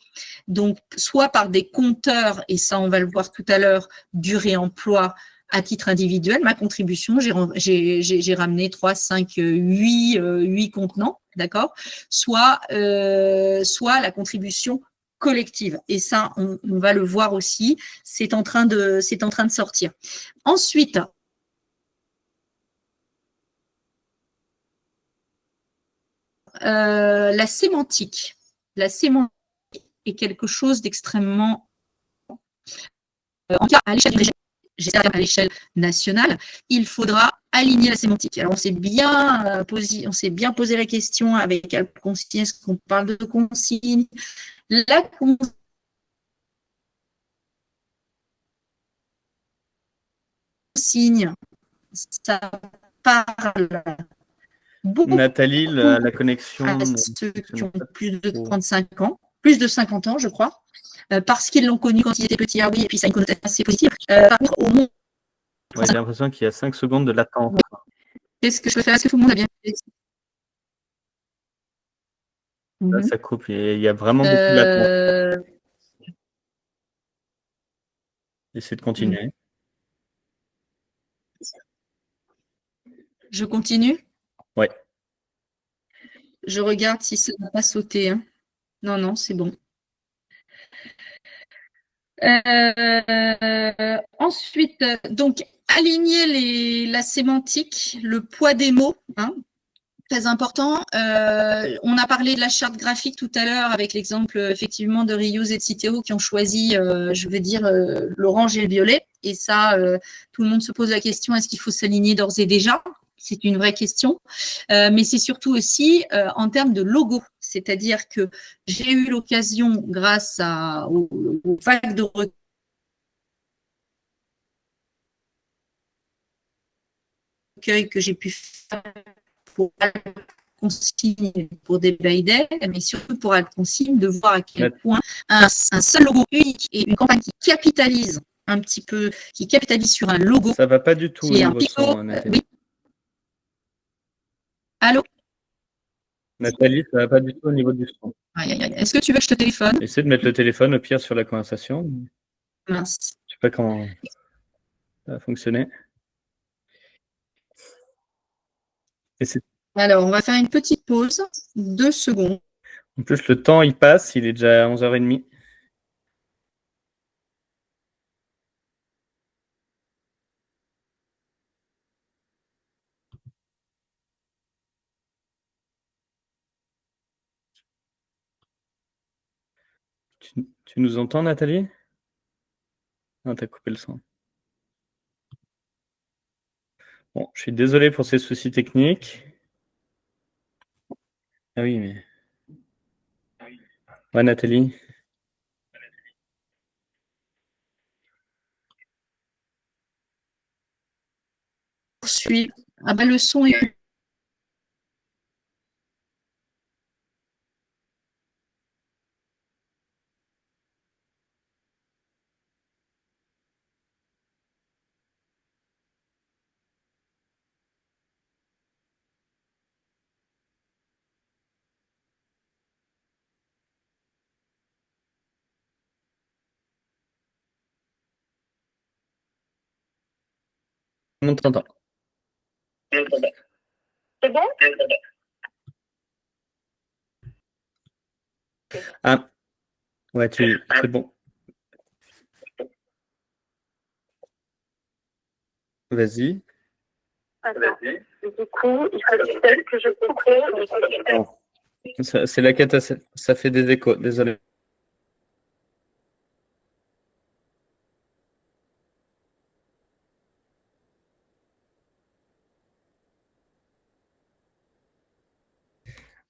Donc, soit par des compteurs, et ça on va le voir tout à l'heure, du réemploi à titre individuel, ma contribution, j'ai ramené 3, 5, 8 contenants, d'accord, soit la contribution collective. Et ça, on va le voir aussi, c'est en train de sortir. Ensuite, la sémantique. La sémantique est quelque chose d'extrêmement, en tout cas à l'échelle j'espère à l'échelle nationale, il faudra aligner la sémantique. Alors on s'est bien posé la question avec Alconsigne, est-ce qu'on parle de consigne? La consigne, ça parle beaucoup Nathalie, la connexion à ne ceux qui fonctionne ont pas plus de trop. 35 ans, plus de 50 ans, je crois, parce qu'ils l'ont connu quand il était petit. Ah oui, et puis ça a une connotation assez positive. Par contre, au monde, Ouais, j'ai l'impression qu'il y a 5 secondes de latence. qu'est-ce que je peux faire? Est-ce que tout le monde a bien fait? Là, ça coupe. Il y a vraiment beaucoup de latence. Essayez de continuer. Je continue? Ouais. Je regarde si ça n'a pas sauté. Hein. Non, non, c'est bon. Ensuite, donc, aligner la sémantique, le poids des mots, hein, très important. On a parlé de la charte graphique tout à l'heure avec l'exemple effectivement de Reuse et de Citeo qui ont choisi, je veux dire, l'orange et le violet. Et ça, tout le monde se pose la question, est-ce qu'il faut s'aligner d'ores et déjà? C'est une vraie question. Mais c'est surtout aussi en termes de logo. C'est-à-dire que j'ai eu l'occasion, grâce aux vagues de recueil que j'ai pu faire pour Alconsigne, pour des Day, mais surtout pour Alconsigne, de voir à quel point un seul logo unique et une campagne qui capitalise un petit peu, qui capitalise sur un logo. Ça va pas du tout qui est un niveau picot. son, Nathalie. Oui. Allô? Nathalie, ça va pas du tout au niveau du son. Est-ce que tu veux que je te téléphone? Essaie de mettre le téléphone au pire sur la conversation. Mince. Je sais pas comment ça va fonctionner. Alors, on va faire une petite pause, 2 secondes. En plus, le temps, il passe. Il est déjà 11h30. Tu nous entends, Nathalie? Ah, t'as coupé le son. Bon, je suis désolé pour ces soucis techniques. Ah oui, mais... Ouais, Nathalie. Poursuivre. Ah bah, le son est... Tout le monde t'entend. C'est bon? Ah, ouais, c'est bon. Vas-y. Du coup, il faut peut-être que je coupe. Non. C'est la catastrophe. Ça fait des échos, désolé.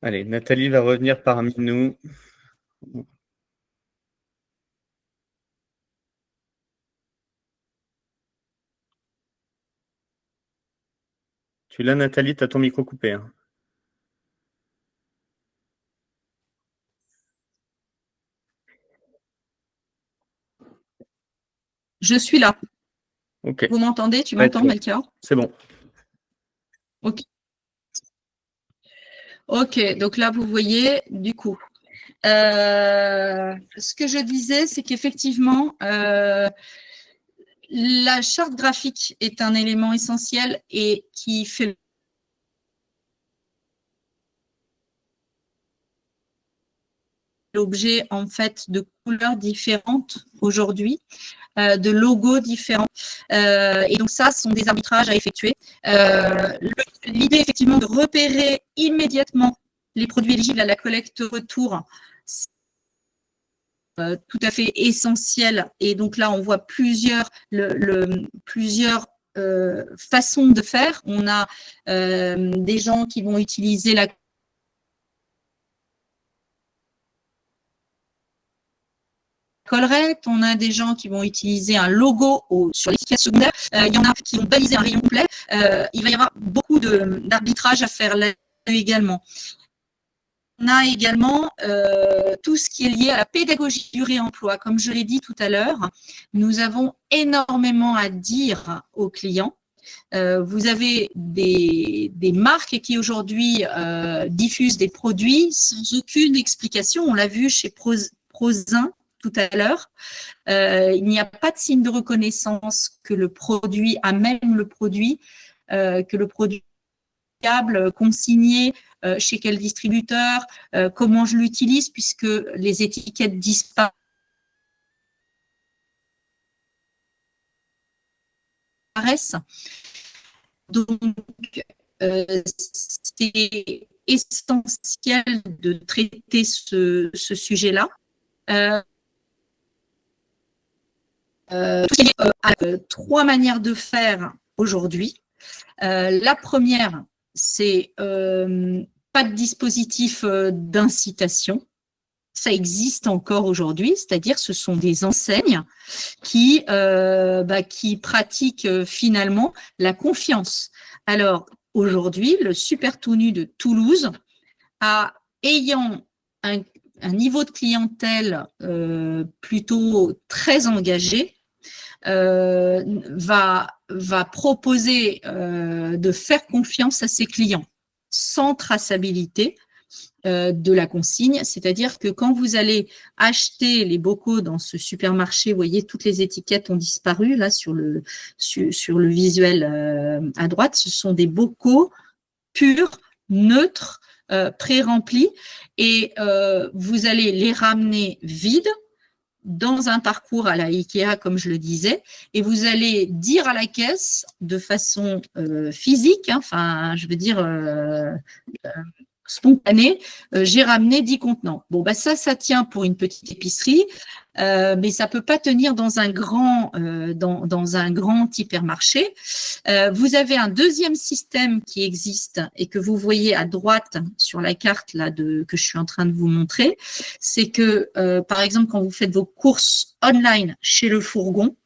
Allez, Nathalie va revenir parmi nous. Tu l'as, Nathalie, tu as ton micro coupé. Hein. Je suis là. Ok. Vous m'entendez? Tu Ouais, m'entends, c'est bon. Melchior? C'est bon. Ok. Ok, donc là, vous voyez, du coup, ce que je disais, c'est qu'effectivement, la charte graphique est un élément essentiel et qui fait l'objet en fait de couleurs différentes aujourd'hui, de logos différents. Et donc ça, ce sont des arbitrages à effectuer. L'idée effectivement de repérer immédiatement les produits éligibles à la collecte retour, c'est tout à fait essentiel. Et donc là, on voit plusieurs façons de faire. On a des gens qui vont utiliser la collerette, on a des gens qui vont utiliser un logo sur l'étiquette secondaire, il y en a qui vont baliser un rayon complet, il va y avoir beaucoup d'arbitrage à faire là également. On a également tout ce qui est lié à la pédagogie du réemploi. Comme je l'ai dit tout à l'heure, nous avons énormément à dire aux clients. Vous avez des marques qui aujourd'hui diffusent des produits sans aucune explication. On l'a vu chez Prosin tout à l'heure. Il n'y a pas de signe de reconnaissance que le produit amène le produit, que le produit est fiable, consigné, chez quel distributeur, comment je l'utilise, puisque les étiquettes disparaissent. Donc, c'est essentiel de traiter ce sujet-là. Il y a 3 manières de faire aujourd'hui. La première, c'est pas de dispositif d'incitation. Ça existe encore aujourd'hui, c'est-à-dire ce sont des enseignes qui pratiquent finalement la confiance. Alors aujourd'hui, le Super Tout Nu de Toulouse, ayant un niveau de clientèle plutôt très engagé, va proposer de faire confiance à ses clients sans traçabilité de la consigne, c'est-à-dire que quand vous allez acheter les bocaux dans ce supermarché, vous voyez, toutes les étiquettes ont disparu là sur le visuel à droite, ce sont des bocaux purs, neutres, pré-remplis, et vous allez les ramener vides dans un parcours à la IKEA, comme je le disais, et vous allez dire à la caisse de façon physique, hein, enfin, je veux dire spontanée, j'ai ramené 10 contenants. Bon, bah ça tient pour une petite épicerie. mais ça peut pas tenir dans un grand hypermarché. Vous avez un deuxième système qui existe et que vous voyez à droite sur la carte là que je suis en train de vous montrer. C'est que, par exemple, quand vous faites vos courses online chez Le Fourgon,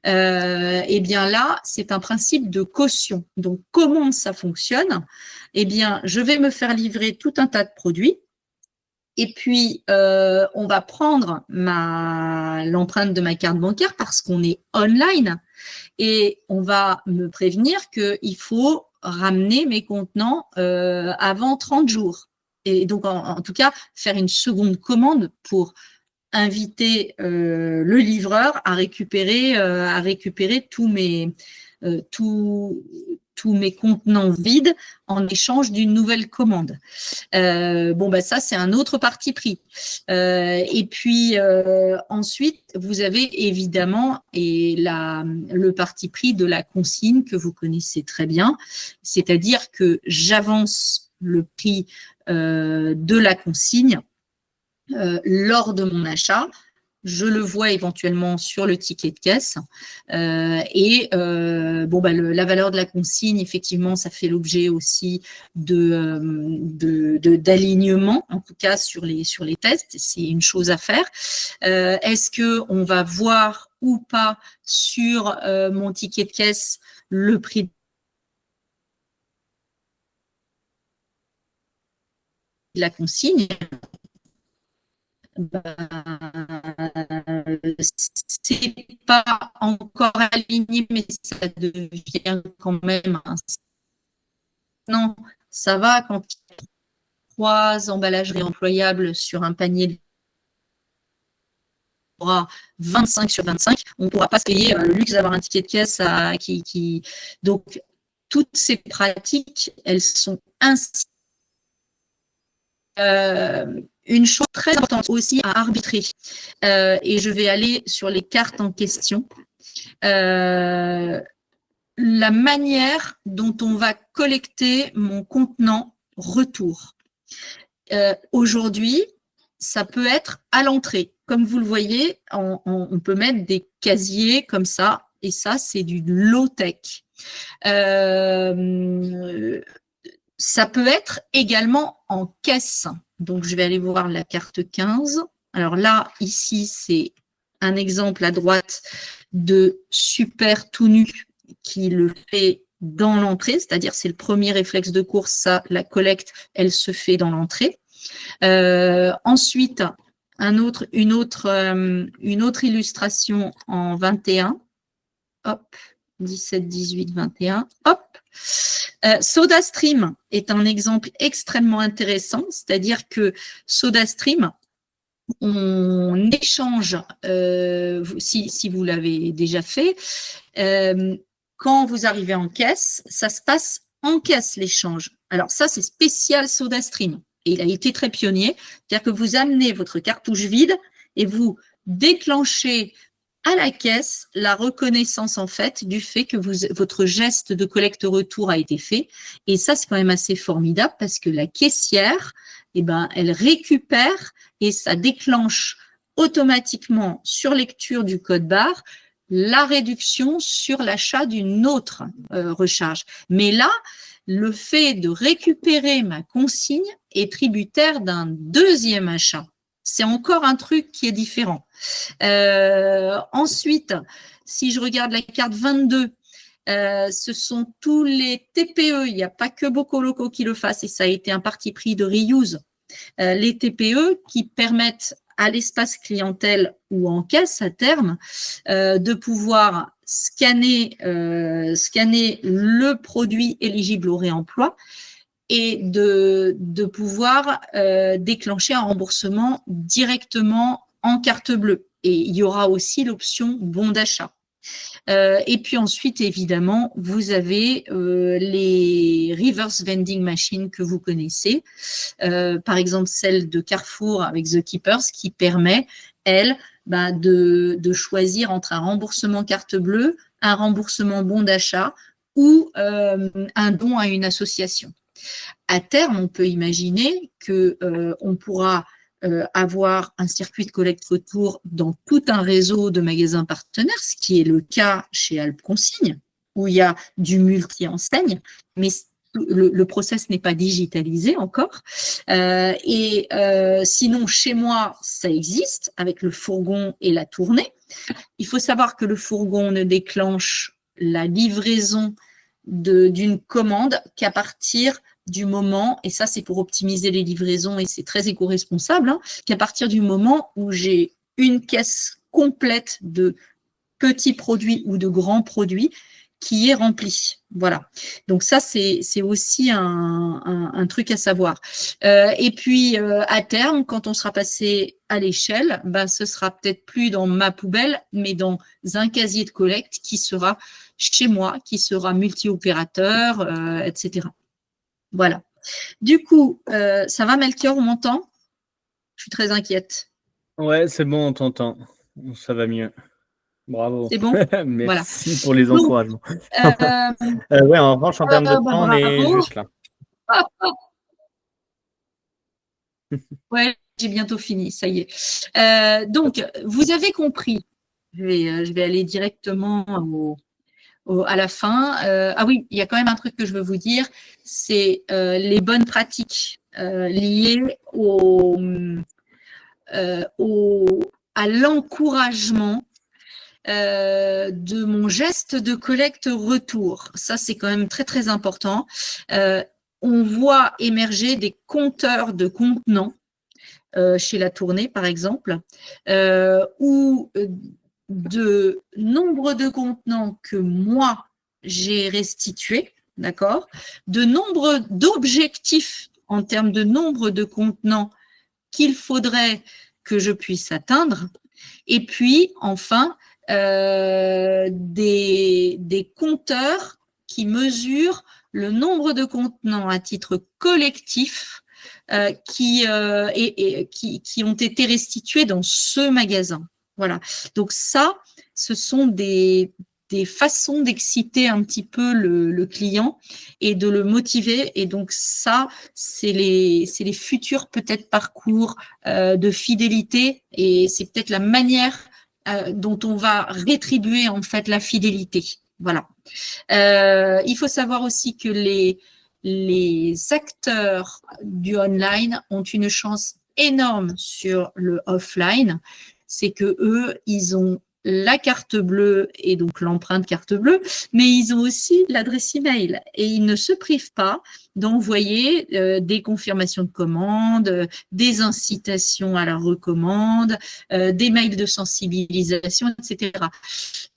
eh bien là, c'est un principe de caution. Donc, comment ça fonctionne? Eh bien, je vais me faire livrer tout un tas de produits. Et puis, on va prendre l'empreinte de ma carte bancaire parce qu'on est online et on va me prévenir qu'il faut ramener mes contenants avant 30 jours. Et donc, en tout cas, faire une seconde commande pour inviter le livreur à récupérer tous mes contenants vides en échange d'une nouvelle commande. Ça, c'est un autre parti pris. Et puis, ensuite, vous avez évidemment le parti pris de la consigne que vous connaissez très bien, c'est-à-dire que j'avance le prix de la consigne lors de mon achat. Je le vois éventuellement sur le ticket de caisse. La valeur de la consigne, effectivement, ça fait l'objet aussi d'alignement, en tout cas sur les tests. C'est une chose à faire. Est-ce qu'on va voir ou pas sur mon ticket de caisse le prix de la consigne? C'est pas encore aligné, mais ça devient quand même non, ça va quand il y a 3 emballages réemployables sur un panier de 25 sur 25, on ne pourra pas se payer le luxe d'avoir un ticket de caisse donc toutes ces pratiques, elles sont ainsi. Une chose très importante aussi à arbitrer, et je vais aller sur les cartes en question, la manière dont on va collecter mon contenant retour. Aujourd'hui, ça peut être à l'entrée. Comme vous le voyez, on peut mettre des casiers comme ça, et ça, c'est du low-tech. Ça peut être également en caisse. Donc, je vais aller voir la carte 15. Alors là, ici, c'est un exemple à droite de super tout nu qui le fait dans l'entrée, c'est-à-dire c'est le premier réflexe de course, ça, la collecte, elle se fait dans l'entrée. Ensuite, une autre illustration en 21. Hop, 17, 18, 21. Hop. SodaStream est un exemple extrêmement intéressant, c'est-à-dire que SodaStream, on échange, si vous l'avez déjà fait, quand vous arrivez en caisse, ça se passe en caisse l'échange. Alors ça, c'est spécial SodaStream et il a été très pionnier, c'est-à-dire que vous amenez votre cartouche vide et vous déclenchez à la caisse la reconnaissance en fait du fait que votre geste de collecte-retour a été fait. Et ça, c'est quand même assez formidable parce que la caissière, elle récupère et ça déclenche automatiquement sur lecture du code barre la réduction sur l'achat d'une autre recharge. Mais là, le fait de récupérer ma consigne est tributaire d'un deuxième achat. C'est encore un truc qui est différent. Ensuite, si je regarde la carte 22, ce sont tous les TPE. Il n'y a pas que Bocoloco qui le fasse et ça a été un parti pris de Reuse. Les TPE qui permettent à l'espace clientèle ou en caisse à terme de pouvoir scanner le produit éligible au réemploi et de pouvoir déclencher un remboursement directement en carte bleue. Et il y aura aussi l'option bon d'achat. Et puis ensuite, évidemment, vous avez les reverse vending machines que vous connaissez. Par exemple, celle de Carrefour avec The Keepers qui permet, elle, de choisir entre un remboursement carte bleue, un remboursement bon d'achat ou un don à une association. À terme, on peut imaginer qu'on pourra avoir un circuit de collecte-retour dans tout un réseau de magasins partenaires, ce qui est le cas chez Alp Consigne, où il y a du multi-enseigne, mais le process n'est pas digitalisé encore. Sinon, chez moi, ça existe avec le fourgon et la tournée. Il faut savoir que le fourgon ne déclenche la livraison d'une commande qu'à partir du moment, et ça c'est pour optimiser les livraisons et c'est très éco-responsable, hein, qu'à partir du moment où j'ai une caisse complète de petits produits ou de grands produits qui est remplie. Voilà. Donc ça, c'est aussi un truc à savoir. Et puis, à terme, quand on sera passé à l'échelle, ben, ce sera peut-être plus dans ma poubelle, mais dans un casier de collecte qui sera chez moi, qui sera multi-opérateur, etc. Voilà. Du coup, ça va, Melchior, on m'entend? Je suis très inquiète. Ouais, c'est bon, on t'entend. Ça va mieux. Bravo. C'est bon? Merci Voilà. pour les Donc, encouragements. Ouais, en revanche, en termes de bah, temps, on est bravo. juste là. Ouais, j'ai bientôt fini, ça y est. Donc, vous avez compris. Je vais aller directement à la fin. Ah oui, il y a quand même un truc que je veux vous dire, c'est les bonnes pratiques liées à l'encouragement de mon geste de collecte retour. Ça, c'est quand même très, très important. On voit émerger des compteurs de contenants chez La Tournée, par exemple, ou de nombre de contenants que moi, j'ai restitués, d'accord, de nombre d'objectifs en termes de nombre de contenants qu'il faudrait que je puisse atteindre, et puis, enfin, des compteurs qui mesurent le nombre de contenants à titre collectif qui ont été restitués dans ce magasin. Voilà. Donc ça, ce sont des façons d'exciter un petit peu le client et de le motiver. Et donc ça, c'est les futurs peut-être parcours de fidélité et c'est peut-être la manière dont on va rétribuer en fait la fidélité. Voilà. Il faut savoir aussi que les acteurs du online ont une chance énorme sur le offline, c'est que eux, ils ont la carte bleue et donc l'empreinte carte bleue, mais ils ont aussi l'adresse email et ils ne se privent pas d'envoyer des confirmations de commande, des incitations à la recommande, des mails de sensibilisation, etc.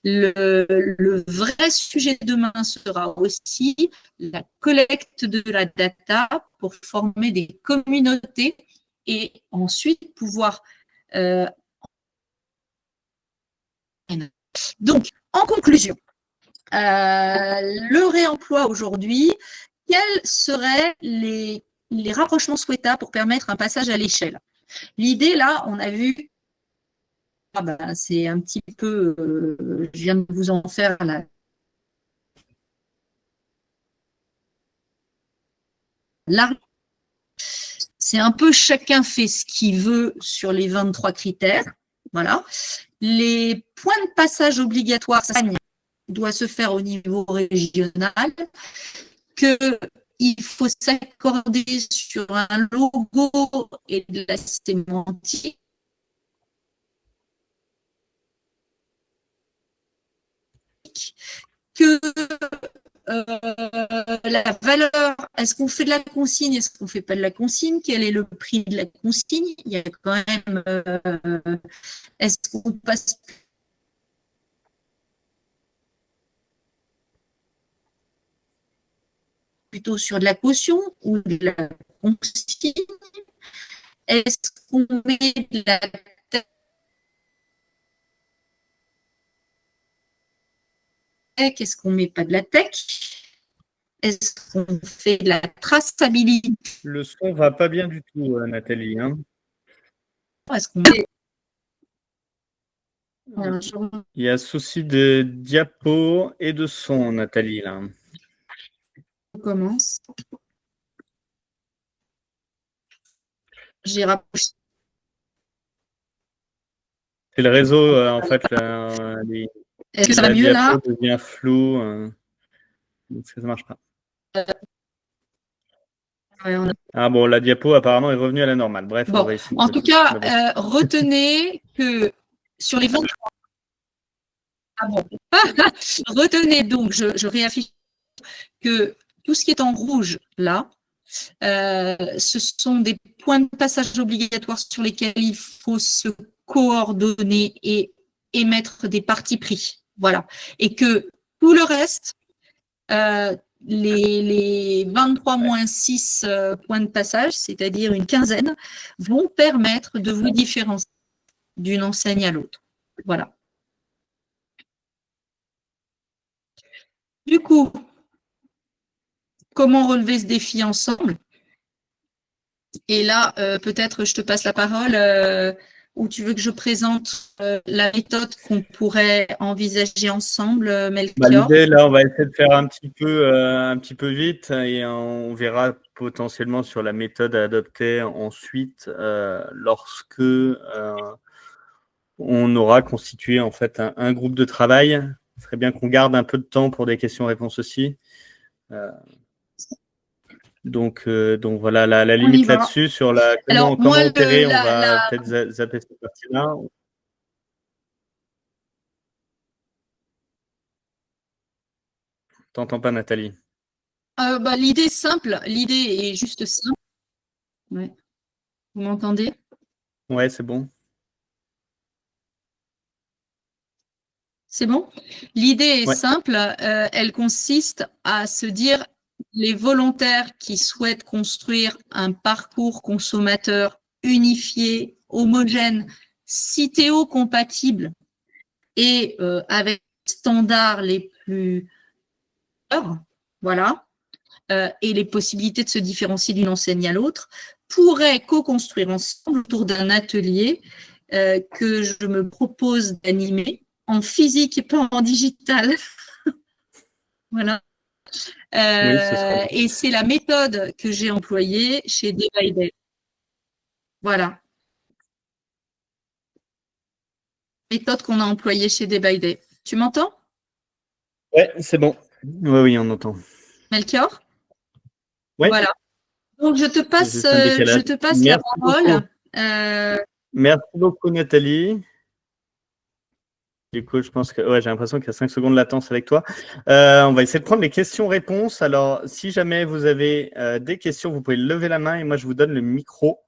Le vrai sujet demain sera aussi la collecte de la data pour former des communautés et ensuite pouvoir donc, en conclusion, le réemploi aujourd'hui, quels seraient les rapprochements souhaitables pour permettre un passage à l'échelle? L'idée, là, on a vu, c'est un petit peu, je viens de vous en faire la c'est un peu chacun fait ce qu'il veut sur les 23 critères. Voilà. Les points de passage obligatoires, ça doit se faire au niveau régional, qu'il faut s'accorder sur un logo et de la sémantique. Que la valeur, est-ce qu'on fait de la consigne, est-ce qu'on ne fait pas de la consigne, quel est le prix de la consigne, il y a quand même, est-ce qu'on passe plutôt sur de la caution ou de la consigne, est-ce qu'on met de la tech, est-ce qu'on ne met pas de la tech? Est-ce qu'on fait de la traçabilité? Le son va pas bien du tout, Nathalie. Hein. Est-ce qu'on met... Il y a souci de diapo et de son, Nathalie. Là. On commence. J'ai rapproché. C'est le réseau, en fait, Est-ce que ça va la mieux là? diapo devient floue, donc ça ne marche pas. Ouais, Ah bon, la diapo apparemment est revenue à la normale. Bref, on Bon, va essayer. en tout cas, retenez que sur les 23. Ah bon. Retenez donc, je réaffiche que tout ce qui est en rouge là, ce sont des points de passage obligatoires sur lesquels il faut se coordonner et émettre des partis pris. Voilà. Et que tout le reste, les 23 moins 6 points de passage, c'est-à-dire une quinzaine, vont permettre de vous différencier d'une enseigne à l'autre. Voilà. Du coup, comment relever ce défi ensemble? Et là, peut-être je te passe la parole, ou tu veux que je présente la méthode qu'on pourrait envisager ensemble, Melchior? L'idée, là, on va essayer de faire un petit peu vite et on verra potentiellement sur la méthode à adopter ensuite lorsque on aura constitué en fait un groupe de travail. Ce serait bien qu'on garde un peu de temps pour des questions-réponses aussi. Donc voilà, la limite là-dessus, sur comment opérer, on va peut-être zapper cette partie-là. T'entends pas, Nathalie? L'idée est simple, l'idée est juste simple. Ouais. Vous m'entendez? Ouais, c'est bon. C'est bon? L'idée est simple, elle consiste à se dire les volontaires qui souhaitent construire un parcours consommateur unifié, homogène, Citeo compatible et avec les standards les plus voilà, et les possibilités de se différencier d'une enseigne à l'autre, pourraient co-construire ensemble autour d'un atelier que je me propose d'animer en physique et pas en digital. Voilà. Et c'est la méthode que j'ai employée chez Day by Day. Voilà. Méthode qu'on a employée chez Day by Day. Tu m'entends? Ouais, c'est bon. Oui, on entend. Melchior? Ouais. Voilà. Donc, je te passe la parole. Merci beaucoup, Nathalie. Du coup, je pense que j'ai l'impression qu'il y a 5 secondes de latence avec toi. On va essayer de prendre les questions-réponses. Alors, si jamais vous avez des questions, vous pouvez lever la main et moi, je vous donne le micro.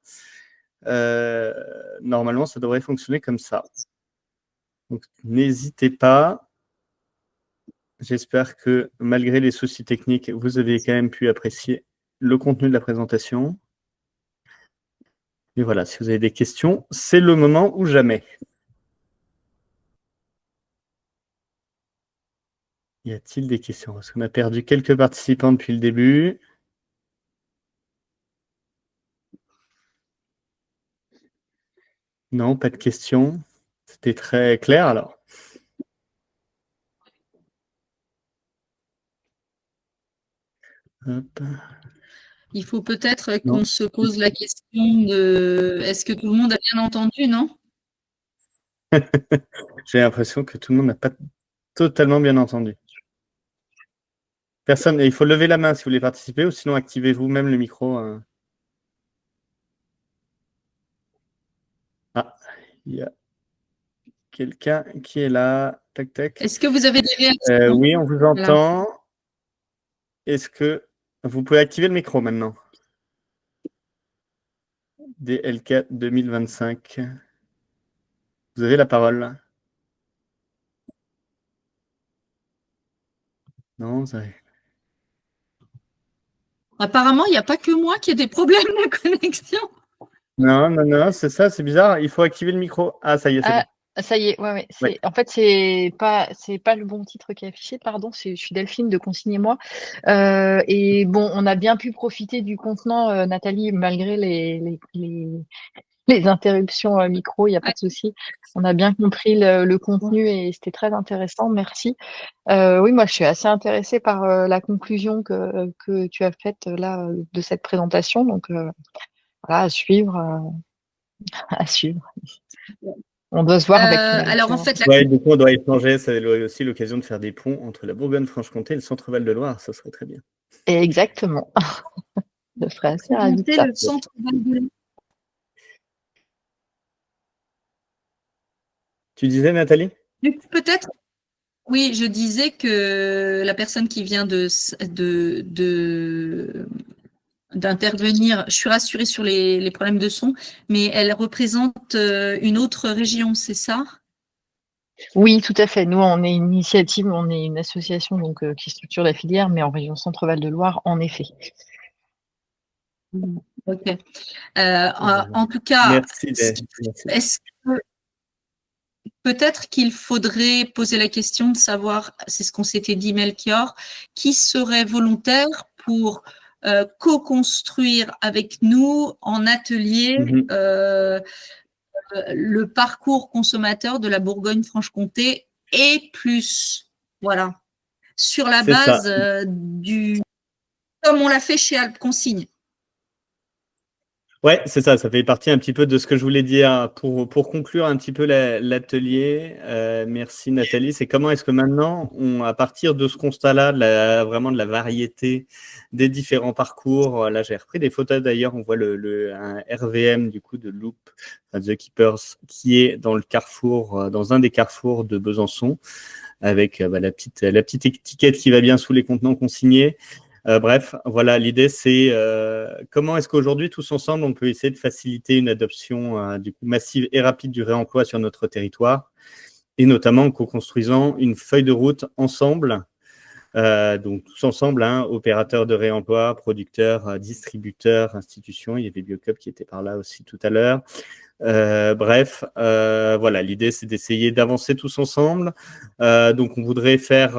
Normalement, ça devrait fonctionner comme ça. Donc, n'hésitez pas. J'espère que malgré les soucis techniques, vous avez quand même pu apprécier le contenu de la présentation. Et voilà, si vous avez des questions, c'est le moment ou jamais. Y a-t-il des questions? Parce qu'on a perdu quelques participants depuis le début. Non, pas de questions. C'était très clair alors. Hop. Il faut peut-être qu'on se pose la question de est-ce que tout le monde a bien entendu, non? J'ai l'impression que tout le monde n'a pas totalement bien entendu. Personne, il faut lever la main si vous voulez participer ou sinon activez vous-même le micro. Ah, il y a quelqu'un qui est là. Tac, tac. Est-ce que vous avez des réactions? Oui, on vous entend. Voilà. Est-ce que vous pouvez activer le micro maintenant? DLK 2025. Vous avez la parole. Non, vous avez... Apparemment, il n'y a pas que moi qui ai des problèmes de connexion. Non, c'est ça, c'est bizarre. Il faut activer le micro. Ah, ça y est, c'est bon. Ça y est, ouais. En fait, c'est pas le bon titre qui est affiché, pardon. Je suis Delphine de Consignez-moi. Et bon, on a bien pu profiter du contenant, Nathalie, malgré les interruptions micro, il n'y a pas de souci. On a bien compris le contenu et c'était très intéressant. Merci. Oui, moi, je suis assez intéressée par la conclusion que tu as faite là de cette présentation. Donc, voilà, à suivre. On doit se voir avec alors, en fait, Ouais, du coup, on doit échanger. Ça a aussi l'occasion de faire des ponts entre la Bourgogne-Franche-Comté et le centre-Val de Loire. Ça serait très bien. Exactement. Je serais assez ravie de ça. le centre Val-de-Loire. Tu disais, Nathalie? Du coup, peut-être, oui, je disais que la personne qui vient d'intervenir, je suis rassurée sur les problèmes de son, mais elle représente une autre région, c'est ça? Oui, tout à fait. Nous, on est une initiative, on est une association donc, qui structure la filière, mais en région Centre-Val de Loire, en effet. Ok. En tout cas, Merci. est-ce que peut-être qu'il faudrait poser la question de savoir, c'est ce qu'on s'était dit, Melchior, qui serait volontaire pour co-construire avec nous en atelier le parcours consommateur de la Bourgogne-Franche-Comté et plus, voilà, sur la C'est ça. base comme on l'a fait chez Alpes Consigne. Ouais, c'est ça. Ça fait partie un petit peu de ce que je voulais dire pour conclure un petit peu l'atelier. Merci Nathalie. C'est comment est-ce que maintenant, à partir de ce constat-là, vraiment de la variété des différents parcours. Là, j'ai repris des photos d'ailleurs. On voit un RVM du coup de Loop, The Keepers, qui est dans le carrefour, dans un des carrefours de Besançon, avec la petite étiquette qui va bien sous les contenants consignés. Bref, voilà, l'idée c'est comment est-ce qu'aujourd'hui, tous ensemble, on peut essayer de faciliter une adoption du coup, massive et rapide du réemploi sur notre territoire, et notamment en co-construisant une feuille de route ensemble, donc tous ensemble, hein, opérateurs de réemploi, producteurs, distributeurs, institutions. Il y avait Biocup qui était par là aussi tout à l'heure. Bref, voilà, l'idée c'est d'essayer d'avancer tous ensemble. Donc on voudrait faire,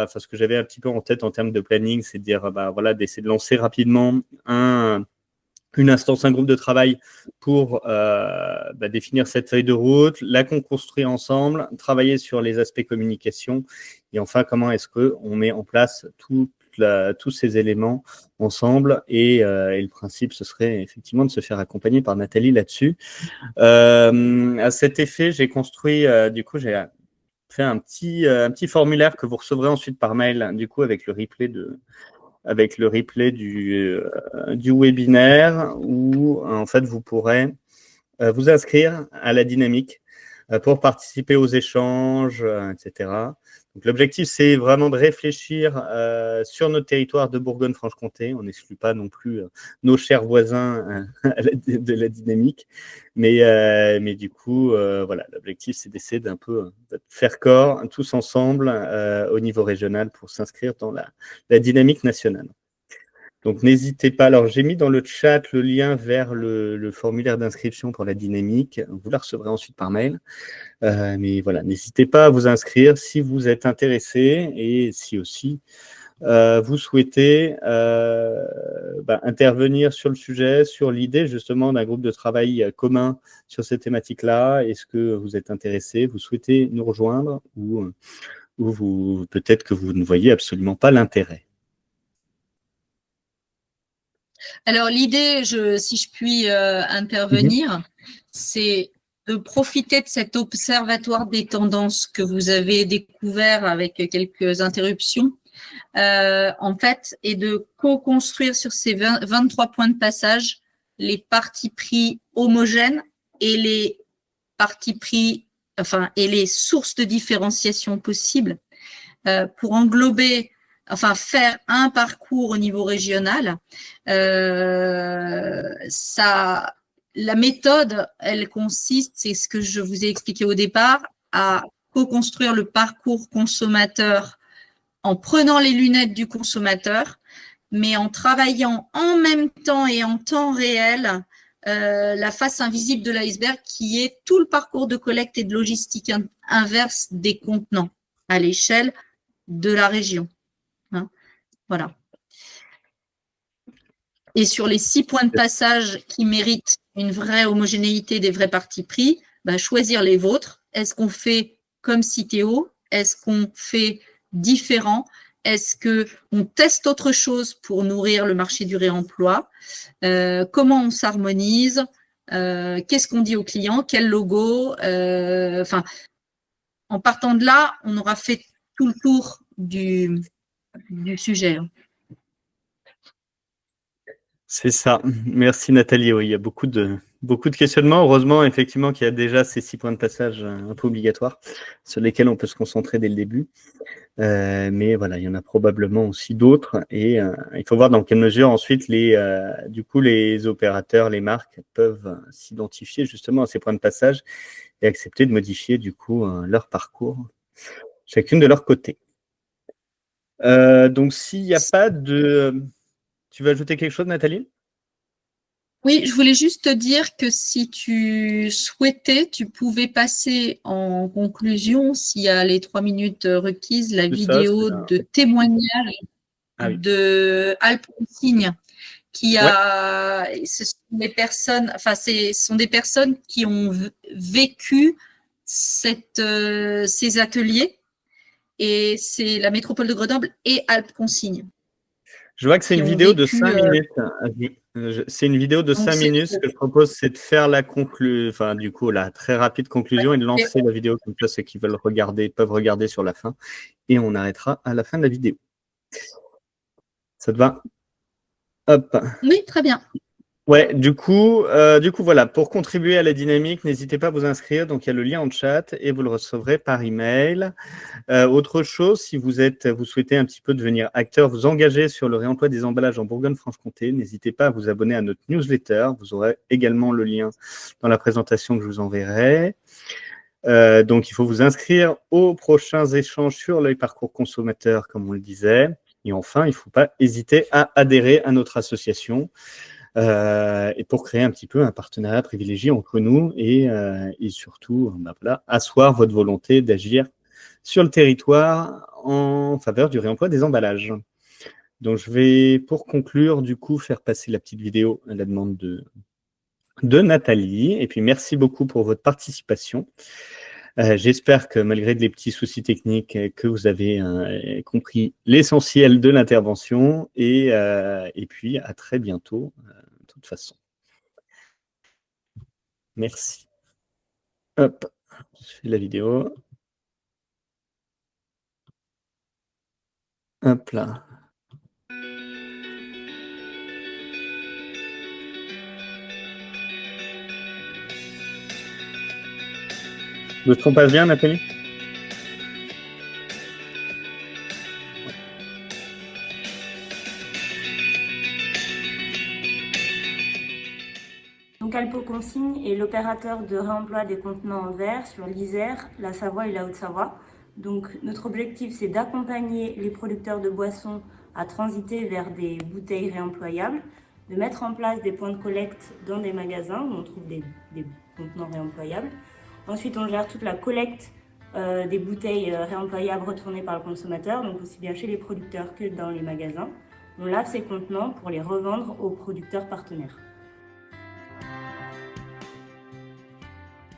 ce que j'avais un petit peu en tête en termes de planning, c'est de dire, voilà, d'essayer de lancer rapidement une instance, un groupe de travail pour définir cette feuille de route, la construire ensemble, travailler sur les aspects communication, et enfin comment est-ce qu'on met en place tous ces éléments ensemble, et le principe ce serait effectivement de se faire accompagner par Nathalie là-dessus. À cet effet, j'ai construit, du coup, j'ai fait un petit formulaire que vous recevrez ensuite par mail, du coup, avec le replay du webinaire, où en fait vous pourrez vous inscrire à la dynamique pour participer aux échanges, etc. Donc, l'objectif, c'est vraiment de réfléchir sur notre territoire de Bourgogne-Franche-Comté. On n'exclut pas non plus nos chers voisins de la dynamique. Mais du coup, voilà, l'objectif, c'est d'essayer d'un peu faire corps tous ensemble au niveau régional pour s'inscrire dans la dynamique nationale. Donc, n'hésitez pas. Alors, j'ai mis dans le chat le lien vers le formulaire d'inscription pour la dynamique. Vous la recevrez ensuite par mail. Mais voilà, n'hésitez pas à vous inscrire si vous êtes intéressé et si aussi vous souhaitez intervenir sur le sujet, sur l'idée justement d'un groupe de travail commun sur ces thématiques-là. Est-ce que vous êtes intéressé, vous souhaitez nous rejoindre ou peut-être que vous ne voyez absolument pas l'intérêt? Alors, l'idée, si je puis intervenir, c'est de profiter de cet observatoire des tendances que vous avez découvert avec quelques interruptions, en fait, et de co-construire sur ces 23 points de passage les partis pris homogènes et les partis pris, et les sources de différenciation possibles pour englober, faire un parcours au niveau régional. La méthode, elle consiste, c'est ce que je vous ai expliqué au départ, à co-construire le parcours consommateur en prenant les lunettes du consommateur, mais en travaillant en même temps et en temps réel la face invisible de l'iceberg qui est tout le parcours de collecte et de logistique inverse des contenants à l'échelle de la région. Voilà. Et sur les 6 points de passage qui méritent une vraie homogénéité des vrais partis pris, choisir les vôtres. Est-ce qu'on fait comme Citeo? Est-ce qu'on fait différent? Est-ce qu'on teste autre chose pour nourrir le marché du réemploi? Comment on s'harmonise? qu'est-ce qu'on dit au client, quel logo, enfin, en partant de là, on aura fait tout le tour du sujet. C'est ça. Merci Nathalie. Oui, il y a beaucoup de questionnements. Heureusement, effectivement, qu'il y a déjà ces 6 points de passage un peu obligatoires sur lesquels on peut se concentrer dès le début. Mais voilà, il y en a probablement aussi d'autres. Et il faut voir dans quelle mesure ensuite du coup, les opérateurs, les marques peuvent s'identifier justement à ces points de passage et accepter de modifier du coup leur parcours, chacune de leur côté. Donc, s'il n'y a pas de... Tu veux ajouter quelque chose, Nathalie? Oui, je voulais juste te dire que si tu souhaitais, tu pouvais passer en conclusion, s'il y a les 3 minutes requises, la vidéo de témoignage de Alp Consigne, qui a, ce sont des personnes, enfin, ce sont des personnes qui ont vécu ces ateliers, et c'est la métropole de Grenoble et Alp Consigne. Je vois que c'est une vidéo de 5 minutes. C'est une vidéo de 5 minutes. Ce que je propose, c'est de faire la très rapide conclusion et de lancer la vidéo comme ça, ceux qui veulent regarder peuvent regarder sur la fin. Et on arrêtera à la fin de la vidéo. Ça te va? Hop. Oui, très bien. Ouais, du coup, voilà. Pour contribuer à la dynamique, n'hésitez pas à vous inscrire. Donc, il y a le lien en chat et vous le recevrez par email. Autre chose, si vous souhaitez un petit peu devenir acteur, vous engager sur le réemploi des emballages en Bourgogne-Franche-Comté, n'hésitez pas à vous abonner à notre newsletter. Vous aurez également le lien dans la présentation que je vous enverrai. Donc, il faut vous inscrire aux prochains échanges sur le parcours consommateur, comme on le disait. Et enfin, il ne faut pas hésiter à adhérer à notre association et pour créer un petit peu un partenariat privilégié entre nous et surtout, asseoir votre volonté d'agir sur le territoire en faveur du réemploi des emballages. Donc, je vais, pour conclure, du coup, faire passer la petite vidéo à la demande de Nathalie. Et puis, merci beaucoup pour votre participation. J'espère que malgré les petits soucis techniques, que vous avez compris l'essentiel de l'intervention. Et puis, à très bientôt, de toute façon. Merci. Hop, je fais la vidéo. Hop là. Le son passe bien, Nathalie? Donc Alpo Consigne est l'opérateur de réemploi des contenants en verre sur l'Isère, la Savoie et la Haute-Savoie. Donc notre objectif, c'est d'accompagner les producteurs de boissons à transiter vers des bouteilles réemployables, de mettre en place des points de collecte dans des magasins où on trouve des contenants réemployables. Ensuite, on gère toute la collecte des bouteilles réemployables retournées par le consommateur, donc aussi bien chez les producteurs que dans les magasins. On lave ces contenants pour les revendre aux producteurs partenaires.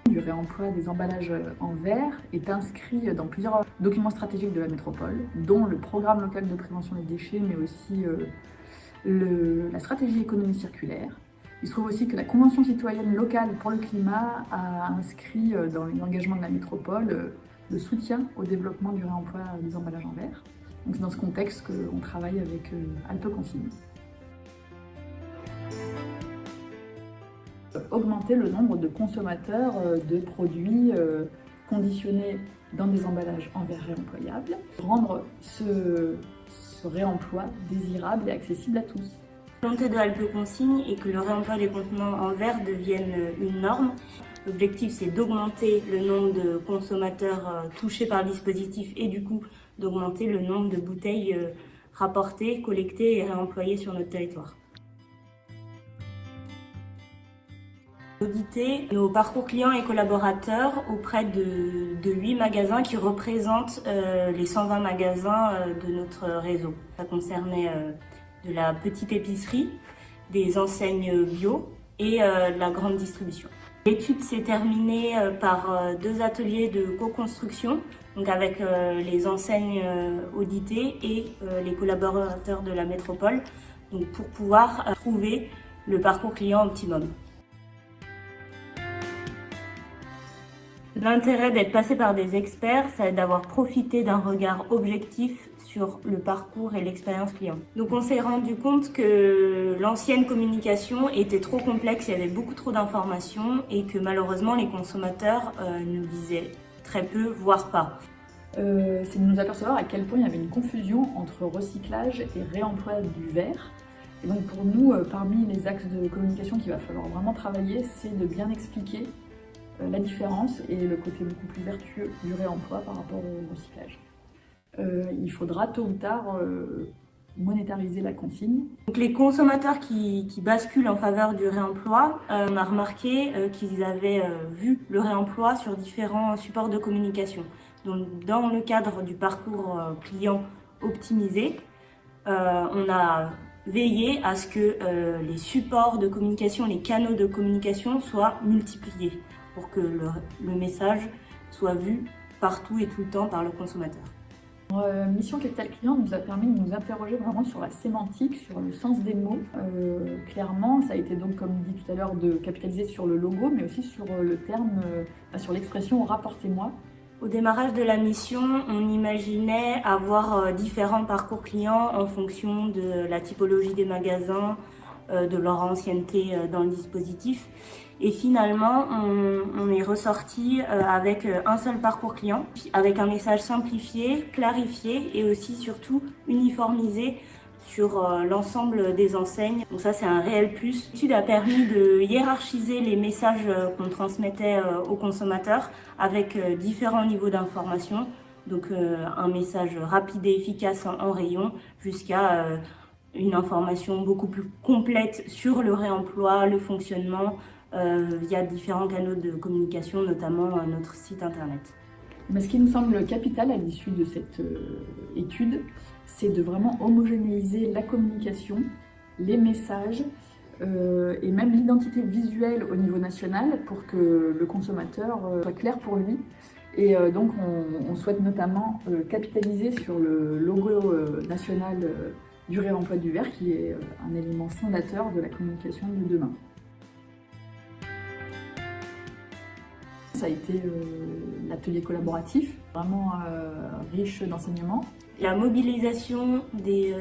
Du réemploi des emballages en verre est inscrit dans plusieurs documents stratégiques de la métropole, dont le programme local de prévention des déchets, mais aussi la stratégie économie circulaire. Il se trouve aussi que la Convention citoyenne locale pour le climat a inscrit dans les engagements de la métropole le soutien au développement du réemploi des emballages en verre. Donc c'est dans ce contexte qu'on travaille avec Alpe Consigne. Augmenter le nombre de consommateurs de produits conditionnés dans des emballages en verre réemployables, rendre ce réemploi désirable et accessible à tous. La volonté de Alpe Consigne est que le réemploi des contenants en verre devienne une norme. L'objectif, c'est d'augmenter le nombre de consommateurs touchés par le dispositif et du coup d'augmenter le nombre de bouteilles rapportées, collectées et réemployées sur notre territoire. Auditer nos parcours clients et collaborateurs auprès de 8 magasins qui représentent les 120 magasins de notre réseau. Ça concernait de la petite épicerie, des enseignes bio et de la grande distribution. L'étude s'est terminée par 2 ateliers de co-construction, donc avec les enseignes auditées et les collaborateurs de la métropole, donc pour pouvoir trouver le parcours client optimum. L'intérêt d'être passé par des experts, c'est d'avoir profité d'un regard objectif sur le parcours et l'expérience client. Donc on s'est rendu compte que l'ancienne communication était trop complexe, il y avait beaucoup trop d'informations et que malheureusement les consommateurs nous disaient très peu, voire pas. C'est de nous apercevoir à quel point il y avait une confusion entre recyclage et réemploi du verre. Et donc pour nous, parmi les axes de communication qu'il va falloir vraiment travailler, c'est de bien expliquer la différence et le côté beaucoup plus vertueux du réemploi par rapport au recyclage. Il faudra tôt ou tard monétariser la consigne. Donc les consommateurs qui basculent en faveur du réemploi, on a remarqué qu'ils avaient vu le réemploi sur différents supports de communication. Donc dans le cadre du parcours client optimisé, on a veillé à ce que les supports de communication, les canaux de communication soient multipliés pour que le message soit vu partout et tout le temps par le consommateur. Mission Capital Client nous a permis de nous interroger vraiment sur la sémantique, sur le sens des mots. Clairement, ça a été donc, comme dit tout à l'heure, de capitaliser sur le logo, mais aussi sur le terme, sur l'expression « rapportez-moi ». Au démarrage de la mission, on imaginait avoir différents parcours clients en fonction de la typologie des magasins, de leur ancienneté dans le dispositif. Et finalement, on est ressorti avec un seul parcours client, avec un message simplifié, clarifié et aussi surtout uniformisé sur l'ensemble des enseignes. Donc ça, c'est un réel plus. L'étude a permis de hiérarchiser les messages qu'on transmettait aux consommateurs avec différents niveaux d'information. Donc un message rapide et efficace en rayon jusqu'à une information beaucoup plus complète sur le réemploi, le fonctionnement, via différents canaux de communication, notamment notre site internet. Mais ce qui nous semble capital à l'issue de cette étude, c'est de vraiment homogénéiser la communication, les messages et même l'identité visuelle au niveau national pour que le consommateur soit clair pour lui. Et donc on souhaite notamment capitaliser sur le logo national du réemploi du verre qui est un élément fondateur de la communication de demain. Ça a été l'atelier collaboratif, vraiment riche d'enseignements. La mobilisation des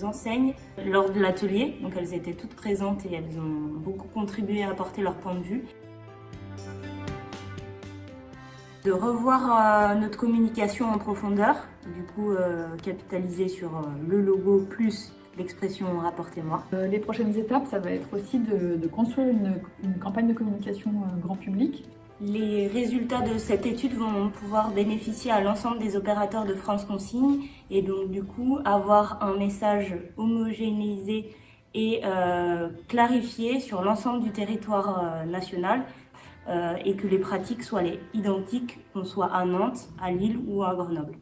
enseignes lors de l'atelier, donc elles étaient toutes présentes et elles ont beaucoup contribué à apporter leur point de vue. De revoir notre communication en profondeur, du coup capitaliser sur le logo plus l'expression « rapportez-moi ». Les prochaines étapes, ça va être aussi de construire une campagne de communication grand public. Les résultats de cette étude vont pouvoir bénéficier à l'ensemble des opérateurs de France Consigne et donc du coup avoir un message homogénéisé et clarifié sur l'ensemble du territoire national et que les pratiques soient identiques, qu'on soit à Nantes, à Lille ou à Grenoble.